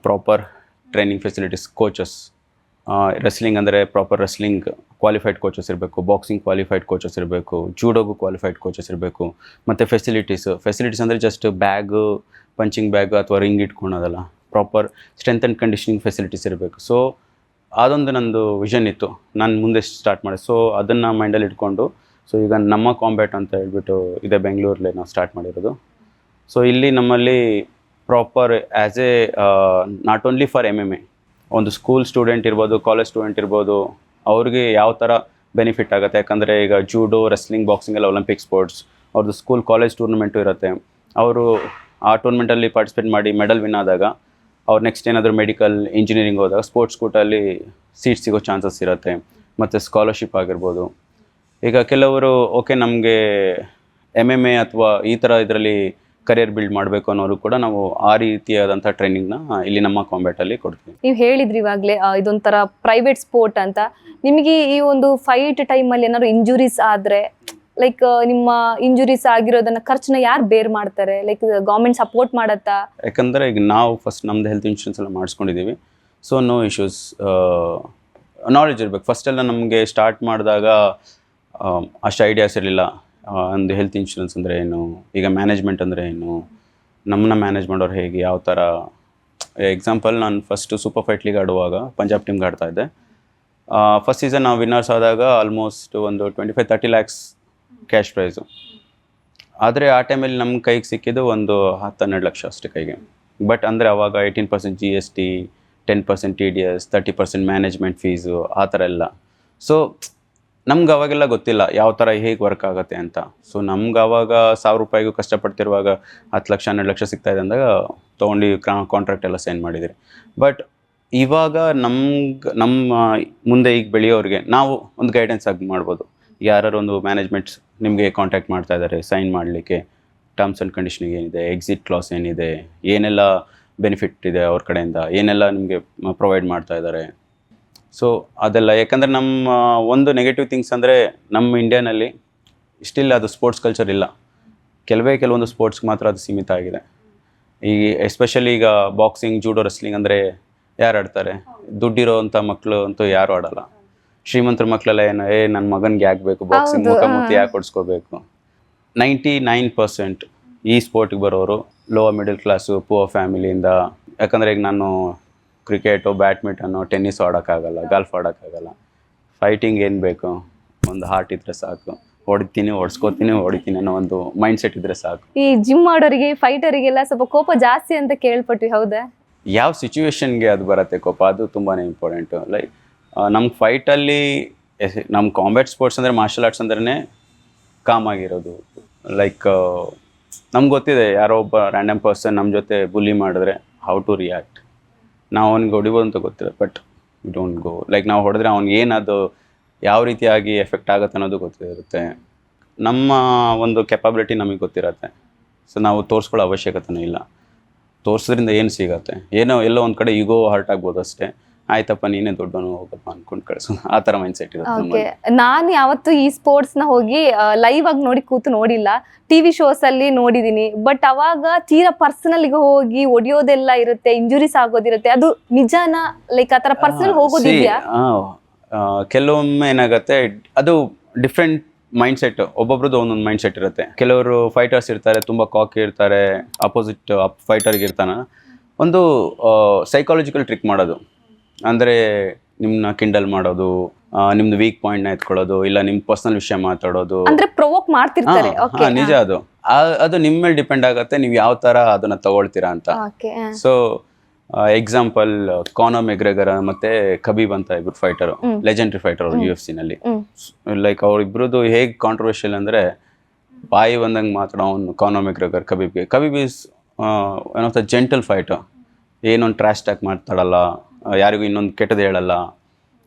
proper training facilities, coaches, wrestling ಅಂದರೆ ಪ್ರಾಪರ್ ರೆಸ್ಲಿಂಗ್ ಕ್ವಾಲಿಫೈಡ್ ಕೋಚಸ್ ಇರಬೇಕು, ಬಾಕ್ಸಿಂಗ್ ಕ್ವಾಲಿಫೈಡ್ ಕೋಚಸ್ ಇರಬೇಕು, ಜೂಡೋಗೂ ಕ್ವಾಲಿಫೈಡ್ ಕೋಚಸ್ ಇರಬೇಕು. ಮತ್ತು ಫೆಸಿಲಿಟೀಸ್ ಅಂದರೆ ಜಸ್ಟ್ ಬ್ಯಾಗು, ಪಂಚಿಂಗ್ ಬ್ಯಾಗ್ ಅಥವಾ ರಿಂಗ್ ಇಟ್ಕೊಳೋದಲ್ಲ, proper strength and conditioning facilities ಇರಬೇಕು. ಸೊ ಅದೊಂದು ನಂದು ವಿಷನ್ ಇತ್ತು, ನಾನು ಮುಂದೆ ಸ್ಟಾರ್ಟ್ ಮಾಡಿದೆ. ಸೊ ಅದನ್ನು ಮೈಂಡಲ್ಲಿ ಇಟ್ಕೊಂಡು ಸೊ ಈಗ ನಮ್ಮ ಕಾಂಬ್ಯಾಟ್ ಅಂತ ಹೇಳ್ಬಿಟ್ಟು ಇದೇ ಬೆಂಗಳೂರಲ್ಲಿ ನಾವು ಸ್ಟಾರ್ಟ್ ಮಾಡಿರೋದು. ಸೊ ಇಲ್ಲಿ ನಮ್ಮಲ್ಲಿ proper as A not only for MMA, ಒಂದು ಸ್ಕೂಲ್ ಸ್ಟೂಡೆಂಟ್ ಇರ್ಬೋದು, ಕಾಲೇಜ್ ಸ್ಟೂಡೆಂಟ್ ಇರ್ಬೋದು, ಅವ್ರಿಗೆ ಯಾವ ಥರ ಬೆನಿಫಿಟ್ ಆಗುತ್ತೆ. ಯಾಕಂದರೆ ಈಗ ಜೂಡೋ, ರೆಸ್ಲಿಂಗ್, ಬಾಕ್ಸಿಂಗ್ ಎಲ್ಲ ಒಲಿಂಪಿಕ್ ಸ್ಪೋರ್ಟ್ಸ್, ಅವ್ರದ್ದು ಸ್ಕೂಲ್ ಕಾಲೇಜ್ ಟೂರ್ನಮೆಂಟು ಇರುತ್ತೆ. ಅವರು ಆ ಟೂರ್ನಮೆಂಟಲ್ಲಿ ಪಾರ್ಟಿಸಿಪೇಟ್ ಮಾಡಿ ಮೆಡಲ್ ವಿನ್ ಆದಾಗ ಅವ್ರು ನೆಕ್ಸ್ಟ್ ಏನಾದರೂ ಮೆಡಿಕಲ್, ಇಂಜಿನಿಯರಿಂಗ್ ಹೋದಾಗ ಸ್ಪೋರ್ಟ್ಸ್ ಕೋಟಲ್ಲಿ ಸೀಟ್ ಸಿಗೋ ಚಾನ್ಸಸ್ ಇರುತ್ತೆ. ಮತ್ತು ಸ್ಕಾಲರ್ಶಿಪ್ ಆಗಿರ್ಬೋದು. ಈಗ ಕೆಲವರು ಓಕೆ ನಮಗೆ MMA ಅಥವಾ ಈ ಥರ ಇದರಲ್ಲಿ ಕರಿಯರ್ ಬಿಲ್ಡ್ ಮಾಡಬೇಕು ಅನ್ನೋರು ಕೂಡ ನಾವು ಆ ರೀತಿಯಾದಂಥ ಟ್ರೈನಿಂಗ್ನ ಇಲ್ಲಿ ನಮ್ಮ ಕಾಂಬ್ಯಾಟಲ್ಲಿ ಕೊಡ್ತೀವಿ. ನೀವು ಹೇಳಿದ್ರಿ ಇವಾಗಲೇ ಇದೊಂಥರ ಪ್ರೈವೇಟ್ ಸ್ಪೋರ್ಟ್ ಅಂತ. ನಿಮಗೆ ಈ ಒಂದು ಫೈಟ್ ಟೈಮಲ್ಲಿ ಏನಾದ್ರು ಇಂಜುರೀಸ್ ಆದರೆ, ಲೈಕ್ ನಿಮ್ಮ ಇಂಜುರೀಸ್ ಆಗಿರೋದನ್ನ ಖರ್ಚನ್ನ ಯಾರು ಬೇರ್ ಮಾಡ್ತಾರೆ? ಲೈಕ್ ಗೌರ್ಮೆಂಟ್ ಸಪೋರ್ಟ್ ಮಾಡತ್ತಾ? ಯಾಕಂದರೆ ಈಗ ನಾವು ಫಸ್ಟ್ ನಮ್ಮದು ಹೆಲ್ತ್ ಇನ್ಶೂರೆನ್ಸ್ ಎಲ್ಲ ಮಾಡಿಸ್ಕೊಂಡಿದ್ದೀವಿ. So no issues. ನಾಲೆಜ್ ಇರಬೇಕು. ಫಸ್ಟೆಲ್ಲ ನಮಗೆ ಸ್ಟಾರ್ಟ್ ಮಾಡಿದಾಗ ಅಷ್ಟು ಐಡಿಯಾಸ್ ಇರಲಿಲ್ಲ. ಒಂದು ಹೆಲ್ತ್ ಇನ್ಶೂರೆನ್ಸ್ ಅಂದರೆ ಏನು, ಈಗ ಮ್ಯಾನೇಜ್ಮೆಂಟ್ ಅಂದರೆ ಏನು, ನಮ್ಮನ್ನ ಮ್ಯಾನೇಜ್ ಮಾಡೋರು ಹೇಗೆ, ಯಾವ ಥರ ಎಕ್ಸಾಂಪಲ್ ನಾನು ಫಸ್ಟು ಸೂಪರ್ ಫೈಟ್ ಲೀಗ್ ಆಡುವಾಗ ಪಂಜಾಬ್ ಟೀಮ್ಗೆ ಆಡ್ತಾ ಇದ್ದೆ. ಫಸ್ಟ್ ಸೀಸನ್ ನಾವು ವಿನ್ನರ್ಸ್ ಆದಾಗ ಆಲ್ಮೋಸ್ಟ್ ಒಂದು 25-30 ಲ್ಯಾಕ್ಸ್ ಕ್ಯಾಶ್ ಪ್ರೈಸು. ಆದರೆ ಆ ಟೈಮಲ್ಲಿ ನಮ್ಮ ಕೈಗೆ ಸಿಕ್ಕಿದ್ದು ಒಂದು 10-12 ಲಕ್ಷ ಅಷ್ಟೇ ಕೈಗೆ. ಬಟ್ ಅಂದರೆ ಅವಾಗ 18% GST, 10% TDS, 30% ಮ್ಯಾನೇಜ್ಮೆಂಟ್ ಫೀಸು, ಆ ಥರ ಎಲ್ಲ. ಸೊ ನಮ್ಗೆ ಅವಾಗೆಲ್ಲ ಗೊತ್ತಿಲ್ಲ ಯಾವ ಥರ ಹೇಗೆ ವರ್ಕ್ ಆಗುತ್ತೆ ಅಂತ. ಸೊ ನಮ್ಗೆ ಅವಾಗ 1000 ರೂಪಾಯಿಗೂ ಕಷ್ಟಪಡ್ತಿರುವಾಗ 10 ಲಕ್ಷ 12 ಲಕ್ಷ ಸಿಗ್ತಾಯಿದೆ ಅಂದಾಗ ತೊಗೊಂಡು ಕಾಂಟ್ರಾಕ್ಟ್ ಎಲ್ಲ ಸೈನ್ ಮಾಡಿದ್ರಿ. ಬಟ್ ಇವಾಗ ನಮ್ಮ ಮುಂದೆ ಈಗ ಬೆಳೆಯೋರಿಗೆ ನಾವು ಒಂದು ಗೈಡೆನ್ಸ್ ಆಗಿ ಮಾಡ್ಬೋದು. ಯಾರು ಒಂದು ಮ್ಯಾನೇಜ್ಮೆಂಟ್ಸ್ ನಿಮಗೆ ಕಾಂಟ್ಯಾಕ್ಟ್ ಮಾಡ್ತಾ ಇದ್ದಾರೆ ಸೈನ್ ಮಾಡಲಿಕ್ಕೆ, ಟರ್ಮ್ಸ್ ಆ್ಯಂಡ್ ಕಂಡೀಷನಿಗೆ ಏನಿದೆ, ಎಕ್ಸಿಟ್ ಕ್ಲಾಸ್ ಏನಿದೆ, ಏನೆಲ್ಲ ಬೆನಿಫಿಟ್ ಇದೆ ಅವ್ರ ಕಡೆಯಿಂದ, ಏನೆಲ್ಲ ನಿಮಗೆ ಪ್ರೊವೈಡ್ ಮಾಡ್ತಾ ಇದ್ದಾರೆ. ಸೊ ಅದೆಲ್ಲ ಯಾಕಂದರೆ ನಮ್ಮ ಒಂದು ನೆಗೆಟಿವ್ ಥಿಂಗ್ಸ್ ಅಂದರೆ ನಮ್ಮ ಇಂಡಿಯಾನಲ್ಲಿ ಸ್ಟಿಲ್ ಅದು ಸ್ಪೋರ್ಟ್ಸ್ ಕಲ್ಚರ್ ಇಲ್ಲ. ಕೆಲವೊಂದು ಸ್ಪೋರ್ಟ್ಸ್ಗೆ ಮಾತ್ರ ಅದು ಸೀಮಿತ ಆಗಿದೆ. ಈ ಎಸ್ಪೆಷಲಿ ಈಗ ಬಾಕ್ಸಿಂಗ್, ಜೂಡೋ, ರೆಸ್ಲಿಂಗ್ ಅಂದರೆ ಯಾರು ಆಡ್ತಾರೆ? ದುಡ್ಡಿರೋ ಅಂಥ ಮಕ್ಕಳು ಅಂತೂ ಯಾರು ಆಡಲ್ಲ. ಶ್ರೀಮಂತರ ಮಕ್ಕಳೆಲ್ಲ ಏನು ನನ್ನ ಮಗನಿಗೆ ಯಾಕೆ ಬೇಕು ಬಾಕ್ಸಿಂಗ್, ಮುಖಾಮುಖಿ ಯಾಕೆ ಹೊಡ್ಸ್ಕೋಬೇಕು? 99% ಈ ಸ್ಪೋರ್ಟಿಗೆ ಬರೋರು ಲೋವರ್ ಮಿಡಲ್ ಕ್ಲಾಸು, ಪುವರ್ ಫ್ಯಾಮಿಲಿಯಿಂದ. ಯಾಕಂದರೆ ಈಗ ನಾನು ಕ್ರಿಕೆಟು, ಬ್ಯಾಡ್ಮಿಂಟನ್ನು, ಟೆನ್ನಿಸ್ ಆಡೋಕ್ಕಾಗಲ್ಲ, ಗಾಲ್ಫ್ ಆಡೋಕ್ಕಾಗಲ್ಲ. ಫೈಟಿಂಗ್ ಏನು ಬೇಕು? ಒಂದು ಹಾರ್ಟ್ ಇದ್ದರೆ ಸಾಕು. ಹೊಡಿತೀನಿ ಅನ್ನೋ ಒಂದು ಮೈಂಡ್ ಸೆಟ್ ಇದ್ದರೆ ಸಾಕು. ಈ ಜಿಮ್ ಮಾಡೋರಿಗೆ, ಫೈಟರಿಗೆಲ್ಲ ಸ್ವಲ್ಪ ಕೋಪ ಜಾಸ್ತಿ ಅಂತ ಕೇಳ್ಪಟ್ವಿ, ಹೌದಾ? ಯಾವ ಸಿಚುವೇಶನ್ಗೆ ಅದು ಬರುತ್ತೆ ಕೋಪ, ಅದು ತುಂಬಾ ಇಂಪಾರ್ಟೆಂಟು. ಲೈಕ್ ನಮ್ಮ ಫೈಟಲ್ಲಿ ನಮ್ಮ ಕಾಂಬ್ಯಾಟ್ ಸ್ಪೋರ್ಟ್ಸ್ ಅಂದರೆ ಮಾರ್ಷಲ್ ಆರ್ಟ್ಸ್ ಅಂದ್ರೆ ಕಾಮ್ ಆಗಿರೋದು. ಲೈಕ್ ನಮ್ಗೆ ಗೊತ್ತಿದೆ ಯಾರೋ ಒಬ್ಬ ರ್ಯಾಂಡಮ್ ಪರ್ಸನ್ ನಮ್ಮ ಜೊತೆ ಬುಲಿ ಮಾಡಿದ್ರೆ ಹೌ ಟು ರಿಯಾಕ್ಟ್. ನಾವು ಅವ್ನಿಗೆ ಹೊಡಿಬೋದು ಅಂತ ಗೊತ್ತಿದೆ, but we don't go. Like ನಾವು ಹೊಡೆದ್ರೆ ಅವ್ನಿಗೆ ಏನದು ಯಾವ ರೀತಿಯಾಗಿ ಎಫೆಕ್ಟ್ ಆಗುತ್ತೆ ಅನ್ನೋದು ಗೊತ್ತಿರುತ್ತೆ. ನಮ್ಮ ಒಂದು ಕೆಪಾಬಿಲಿಟಿ ನಮಗೆ ಗೊತ್ತಿರುತ್ತೆ. ಸೊ ನಾವು ತೋರಿಸ್ಕೊಳ್ಳೋ ಅವಶ್ಯಕತೆಯೂ ಇಲ್ಲ. ತೋರಿಸೋದ್ರಿಂದ ಏನು ಸಿಗತ್ತೆ? ಎಲ್ಲೋ ಒಂದು ಕಡೆ ಈಗೋ ಹರ್ಟ್ ಆಗ್ಬೋದು ಅಷ್ಟೇ. ಆಯ್ತಪ್ಪ ನೀನೇ ದೊಡ್ಡವನು ಹೋಗಪ್ಪ ಅನ್ಕೊಂಡು ಕಳಿಸೋದು, ಆ ಥರ ಮೈಂಡ್ ಸೆಟ್ ಇರುತ್ತೆ. ನಾನು ಯಾವತ್ತು ಈ ಸ್ಪೋರ್ಟ್ಸ್ನ ಹೋಗಿ ಲೈವ್ ಆಗಿ ಕೂತು ನೋಡಿಲ್ಲ. ಟಿವಿ ಶೋಸ್ ಅಲ್ಲಿ ನೋಡಿದೀನಿ. ಬಟ್ ಅವಾಗ ತೀರಾ ಪರ್ಸನಲ್ಗೆ ಹೋಗಿ ಒಡೆಯೋದೆಲ್ಲ ಇರುತ್ತೆ, ಇಂಜುರೀಸ್ ಆಗೋದಿರುತ್ತೆ. ಅದು ನಿಜಾನ? ಲೈಕ್ ಆ ಥರ ಪರ್ಸನಲ್ ಹೋಗೋದಿದೆಯಾ? ಕೆಲವೊಮ್ಮೆ ಏನಾಗುತ್ತೆ, ಅದು ಡಿಫ್ರೆಂಟ್ ಮೈಂಡ್ ಸೆಟ್. ಒಬ್ಬೊಬ್ರದ್ದು ಒಂದೊಂದು ಮೈಂಡ್ ಸೆಟ್ ಇರುತ್ತೆ. ಕೆಲವರು ಫೈಟರ್ಸ್ ಇರ್ತಾರೆ, ತುಂಬ ಕಾಕಿ ಇರ್ತಾರೆ, ಅಪೋಸಿಟ್ ಫೈಟರ್ಗೆ ಇರ್ತಾನೆ. ಒಂದು ಸೈಕಾಲಜಿಕಲ್ ಟ್ರಿಕ್ ಮಾಡೋದು ಅಂದರೆ ನಿಮ್ಮನ್ನ ಕಿಂಡಲ್ ಮಾಡೋದು, ನಿಮ್ದು ವೀಕ್ ಪಾಯಿಂಟ್ನ ಎತ್ಕೊಳ್ಳೋದು, ಇಲ್ಲ ನಿಮ್ಮ ಪರ್ಸನಲ್ ವಿಷಯ ಮಾತಾಡೋದು. ಅಂದ್ರೆ ಪ್ರೊವೋಕ್ ಮಾಡ್ತಿರ್ತಾರೆ. ನಿಜ. ಅದು ನಿಮ್ಮ ಮೇಲೆ ಡಿಪೆಂಡ್ ಆಗುತ್ತೆ ನೀವು ಯಾವ ಥರ ಅದನ್ನು ತಗೊಳ್ತೀರಾ ಅಂತ. ಸೊ ಎಕ್ಸಾಂಪಲ್ ಕಾನರ್ ಮೆಗ್ರೆಗರ್ ಮತ್ತೆ ಖಬೀಬ್ ಅಂತ ಇಬ್ರು ಫೈಟರು, ಲೆಜೆಂಡ್ರಿ ಫೈಟರ್ ಅವರು UFC ನಲ್ಲಿ. ಲೈಕ್ ಅವ್ರಿಬ್ರದ್ದು ಹೇಗೆ ಕಾಂಟ್ರವರ್ಷಿಯಲ್ ಅಂದರೆ ಬಾಯಿ ಬಂದಂಗೆ ಮಾತಾಡೋ ಅವನು ಕಾನರ್ ಮೆಗ್ರೆಗರ್ ಖಬೀಬ್ಗೆ. Khabib is one of the gentle fighter. ಏನೊಂದು ಟ್ರ್ಯಾಶ್ ಟಾಕ್ ಮಾತಾಡಲ್ಲ, ಯಾರಿಗೂ ಇನ್ನೊಂದು ಕೆಟ್ಟದ್ದು ಹೇಳಲ್ಲ.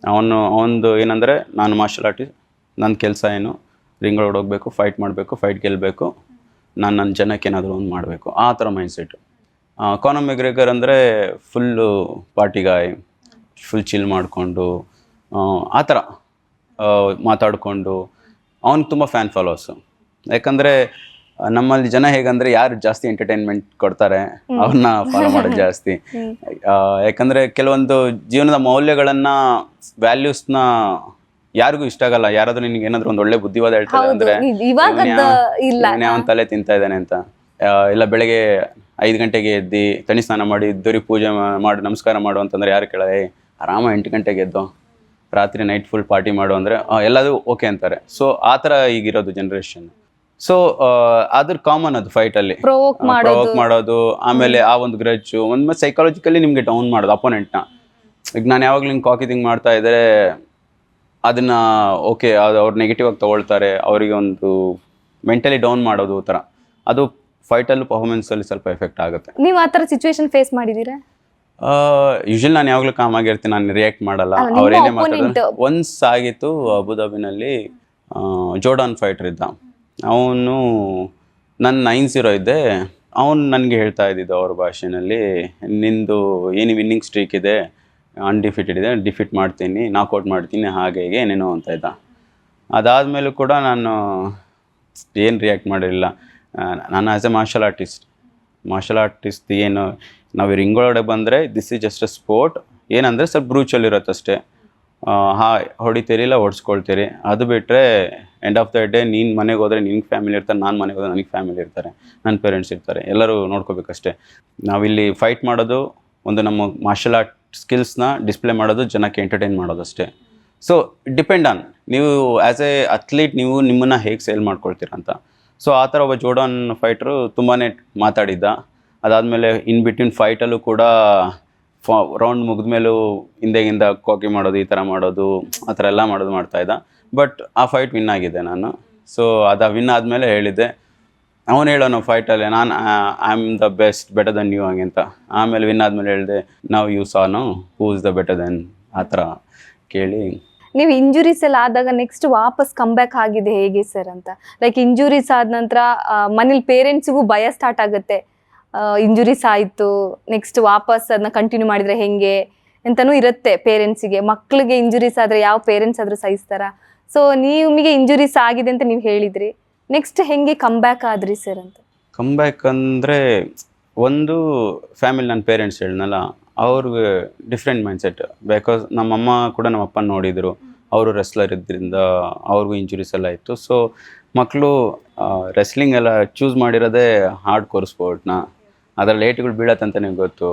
ಅವನದು ಏನಂದರೆ ನಾನು ಮಾರ್ಷಲ್ ಆರ್ಟಿಸ್ಟ್, ನನ್ನ ಕೆಲಸ ಏನು ರಿಂಗ್ ಒಳಗೆ ಹೋಗಬೇಕು, ಫೈಟ್ ಮಾಡಬೇಕು, ಫೈಟ್ ಗೆಲ್ಲಬೇಕು, ನನ್ನ ಜನಕ್ಕೆ ಏನಾದರೂ ಒಂದು ಮಾಡಬೇಕು, ಆ ಥರ ಮೈಂಡ್ ಸೆಟ್ಟು. ಕಾನರ್ ಮೆಗ್ರೆಗರ್ ಅಂದರೆ ಫುಲ್ಲು ಪಾರ್ಟಿಗಾಯ್, ಫುಲ್ ಚಿಲ್ ಮಾಡಿಕೊಂಡು ಆ ಥರ ಮಾತಾಡಿಕೊಂಡು ಅವ್ನಿಗೆ ತುಂಬ ಫ್ಯಾನ್ ಫಾಲೋವರ್ಸು. ಯಾಕಂದರೆ ನಮ್ಮಲ್ಲಿ ಜನ ಹೇಗಂದರೆ ಯಾರು ಜಾಸ್ತಿ ಎಂಟರ್ಟೈನ್ಮೆಂಟ್ ಕೊಡ್ತಾರೆ ಅವ್ರನ್ನ ಫಾಲೋ ಮಾಡೋದು ಜಾಸ್ತಿ. ಯಾಕಂದರೆ ಕೆಲವೊಂದು ಜೀವನದ ಮೌಲ್ಯಗಳನ್ನು, ವ್ಯಾಲ್ಯೂಸ್ನ ಯಾರಿಗೂ ಇಷ್ಟ ಆಗಲ್ಲ. ಯಾರಾದ್ರೂ ನಿನ್ಗೆ ಏನಾದ್ರು ಒಂದು ಒಳ್ಳೆ ಬುದ್ಧಿವಾದ ಹೇಳ್ತಾರೆ ಅಂದರೆ ಯಾವ ತಲೆ ತಿಂತಾ ಇದ್ದಾನೆ ಅಂತ. ಇಲ್ಲ ಬೆಳಗ್ಗೆ 5 ಗಂಟೆಗೆ ಎದ್ದು ತನಿ ಸ್ನಾನ ಮಾಡಿ ದೇವ್ರಿಗೆ ಪೂಜೆ ಮಾಡಿ ನಮಸ್ಕಾರ ಮಾಡು ಅಂತಂದ್ರೆ ಯಾರು ಕೇಳ? ಆರಾಮ 8 ಗಂಟೆಗೆ ಎದ್ದು ರಾತ್ರಿ ನೈಟ್ ಫುಲ್ ಪಾರ್ಟಿ ಮಾಡು ಅಂದರೆ ಎಲ್ಲದೂ ಓಕೆ ಅಂತಾರೆ. ಸೊ ಆ ಥರ ಈಗಿರೋದು ಜನ್ರೇಷನ್. ಸೊ ಅದ್ರ ಕಾಮನ್ ಅದು ಫೈಟಲ್ಲಿ ಪ್ರೊವೋಕ್ ಮಾಡೋದು. ಆಮೇಲೆ ಆ ಒಂದು ಗ್ರಜ್ಜು ಒಂದು ಸೈಕಾಲಜಿಕಲಿ ನಿಮಗೆ ಡೌನ್ ಮಾಡೋದು ಅಪೋನೆಂಟ್ನ. ಈಗ ನಾನು ಯಾವಾಗಲೂ ಹಿಂಗೆ ಕಾಕಿ ಥಿಂಗ್ ಮಾಡ್ತಾ ಇದ್ದರೆ ಅದನ್ನ ಓಕೆ ಅದು ಅವ್ರು ನೆಗೆಟಿವ್ ಆಗಿ ತೊಗೊಳ್ತಾರೆ, ಅವರಿಗೆ ಒಂದು ಮೆಂಟಲಿ ಡೌನ್ ಮಾಡೋದು ಥರ. ಅದು ಫೈಟಲ್ಲೂ ಪರ್ಫಾರ್ಮೆನ್ಸಲ್ಲಿ ಸ್ವಲ್ಪ ಎಫೆಕ್ಟ್ ಆಗುತ್ತೆ. ನೀವು ಆ ಥರ ಸಿಚುವೇಶನ್ ಫೇಸ್ ಮಾಡಿದ್ದೀರಾ? ಯೂಶಲಿ ನಾನು ಯಾವಾಗಲೂ ಕಾಮ್ ಆಗಿರ್ತೀನಿ, ನಾನು ರಿಯಾಕ್ಟ್ ಮಾಡಲ್ಲ. ಅವ್ರೇನೇ ಮಾತಾಡೋದು. ಒನ್ಸ್ ಆಗಿತ್ತು ಅಬುದಾಬಿನಲ್ಲಿ, ಜೋರ್ಡಾನ್ ಫೈಟರ್ ಇದ್ದ. ಅವನು ನನ್ನ 9-0 ಇದ್ದೆ. ಅವನು ನನಗೆ ಹೇಳ್ತಾ ಇದ್ದಿದ್ದು ಅವ್ರ ಭಾಷೆಯಲ್ಲಿ, ನಿಂದು ಏನು ವಿನ್ನಿಂಗ್ ಸ್ಟ್ರೀಕ್ ಇದೆ, ಅನ್ಡಿಫಿಟೆಡ್ ಇದೆ, ಡಿಫೀಟ್ ಮಾಡ್ತೀನಿ, ನಾಕ್ಔಟ್ ಮಾಡ್ತೀನಿ, ಹಾಗೆ ಹೀಗೆ ಏನೇನೋ ಅಂತ ಇದ್ದ. ಅದಾದಮೇಲೂ ಕೂಡ ನಾನು ಏನು ರಿಯಾಕ್ಟ್ ಮಾಡಿರಲಿಲ್ಲ. ನಾನು ಆ್ಯಸ್ ಎ ಮಾರ್ಷಲ್ ಆರ್ಟಿಸ್ಟ್ ಏನು ನಾವು ರಿಂಗ್ ಒಳಗಡೆ ಬಂದರೆ this is just a sport. ಏನಂದರೆ ಸ್ವಲ್ಪ ಬ್ರೂಚಲ್ಲಿರುತ್ತೆ ಅಷ್ಟೇ. ಹೊಡಿತೀರಿ ಇಲ್ಲ ಹೊಡ್ಸ್ಕೊಳ್ತೀರಿ. ಅದು ಬಿಟ್ಟರೆ ಎಂಡ್ ಆಫ್ ದ ಡೇ ನೀನು ಮನೆಗೆ ಹೋದರೆ ನಿನಗೆ ಫ್ಯಾಮಿಲಿ ಇರ್ತಾರೆ, ನಾನು ಮನೆಗೆ ಹೋದರೆ ನನಗೆ ಫ್ಯಾಮಿಲಿ ಇರ್ತಾರೆ, ನನ್ನ ಪೇರೆಂಟ್ಸ್ ಇರ್ತಾರೆ, ಎಲ್ಲರೂ ನೋಡ್ಕೋಬೇಕಷ್ಟೇ. ನಾವಿಲ್ಲಿ ಫೈಟ್ ಮಾಡೋದು ಒಂದು ನಮ್ಮ ಮಾರ್ಷಲ್ ಆರ್ಟ್ ಸ್ಕಿಲ್ಸ್ನ ಡಿಸ್ಪ್ಲೇ ಮಾಡೋದು, ಜನಕ್ಕೆ ಎಂಟರ್ಟೈನ್ ಮಾಡೋದು ಅಷ್ಟೇ. ಸೊ ಡಿಪೆಂಡ್ ಆನ್ ನೀವು ಆ್ಯಸ್ ಎ ಅಥ್ಲೀಟ್ ನೀವು ನಿಮ್ಮನ್ನು ಹೇಗೆ ಸೇಲ್ ಮಾಡ್ಕೊಳ್ತೀರ ಅಂತ. ಸೊ ಆ ಥರ ಒಬ್ಬ ಜೋರ್ಡಾನ್ ಫೈಟ್ರು ತುಂಬಾ ಮಾತಾಡಿದ್ದ. ಅದಾದಮೇಲೆ ಇನ್ ಬಿಟ್ವೀನ್ ಫೈಟಲ್ಲೂ ಕೂಡ ರೌಂಡ್ ಮುಗಿದ್ಮೇಲೂ ಹಿಂದೆಗಿಂದ ಕಾಕಿ ಮಾಡೋದು, ಈ ಥರ ಮಾಡೋದು, ಆ ಥರ ಎಲ್ಲ ಮಾಡ್ತಾಯಿದ್ದ. ಬಟ್ ಆ ಫೈಟ್ ವಿನ್ ಆಗಿದ್ದೆ ನಾನು. ಸೊ ಅದು ವಿನ್ ಆದಮೇಲೆ ಹೇಳಿದ್ದೆ, ಅವನು ಹೇಳೋನು ಫೈಟಲ್ಲಿ ನಾನು I am the best, better than you ಹಂಗೆ ಅಂತ. ಆಮೇಲೆ ವಿನ್ ಆದಮೇಲೆ ಹೇಳಿದೆ, ನಾವು ಯು ಸಾನು who is the better than, ಆ ಥರ ಕೇಳಿ. ನೀವು ಇಂಜುರೀಸ್ ಎಲ್ಲ ಆದಾಗ ನೆಕ್ಸ್ಟ್ ವಾಪಸ್ ಕಮ್ಬ್ಯಾಕ್ ಆಗಿದೆ ಹೇಗೆ ಸರ್ ಅಂತ? ಲೈಕ್ ಇಂಜುರೀಸ್ ಆದ ನಂತರ ಮನೇಲಿ ಪೇರೆಂಟ್ಸಿಗೂ ಭಯ ಸ್ಟಾರ್ಟ್ ಆಗುತ್ತೆ, ಇಂಜುರೀಸ್ ಆಯಿತು ನೆಕ್ಸ್ಟ್ ವಾಪಸ್ ಅದನ್ನ ಕಂಟಿನ್ಯೂ ಮಾಡಿದರೆ ಹೆಂಗೆ ಅಂತಲೂ ಇರುತ್ತೆ ಪೇರೆಂಟ್ಸಿಗೆ. ಮಕ್ಕಳಿಗೆ ಇಂಜುರೀಸ್ ಆದರೆ ಯಾವ ಪೇರೆಂಟ್ಸ್ ಆದರೂ ಸಹಿಸ್ತಾರ? ಸೊ ನಿಮಗೆ ಇಂಜುರೀಸ್ ಆಗಿದೆ ಅಂತ ನೀವು ಹೇಳಿದ್ರಿ, ನೆಕ್ಸ್ಟ್ ಹೆಂಗೆ ಕಮ್ಬ್ಯಾಕ್ ಆದ್ರಿ ಸರ್ ಅಂತ? ಕಮ್ಬ್ಯಾಕ್ ಅಂದರೆ ಒಂದು ಫ್ಯಾಮಿಲಿ, ನನ್ನ ಪೇರೆಂಟ್ಸ್ ಹೇಳಿದ್ನಲ್ಲ, ಅವ್ರಿಗೆ ಡಿಫ್ರೆಂಟ್ ಮೈಂಡ್ಸೆಟ್. ಬಿಕಾಸ್ ನಮ್ಮಮ್ಮ ಕೂಡ ನಮ್ಮ ಅಪ್ಪನ ನೋಡಿದರು, ಅವರು ರೆಸ್ಲರ್ ಇದ್ದರಿಂದ ಅವ್ರಿಗೂ ಇಂಜುರೀಸ್ ಎಲ್ಲ ಇತ್ತು. ಸೊ ಮಕ್ಕಳು ರೆಸ್ಲಿಂಗ್ ಎಲ್ಲ ಚೂಸ್ ಮಾಡಿರೋದೇ ಹಾರ್ಡ್ ಕೋರ್ ಸ್ಪೋರ್ಟ್ನ, ಅದರಲ್ಲಿ ಏಟ್ಗಳು ಬೀಳತ್ತಂತ ನಿಮ್ಗೆ ಗೊತ್ತು.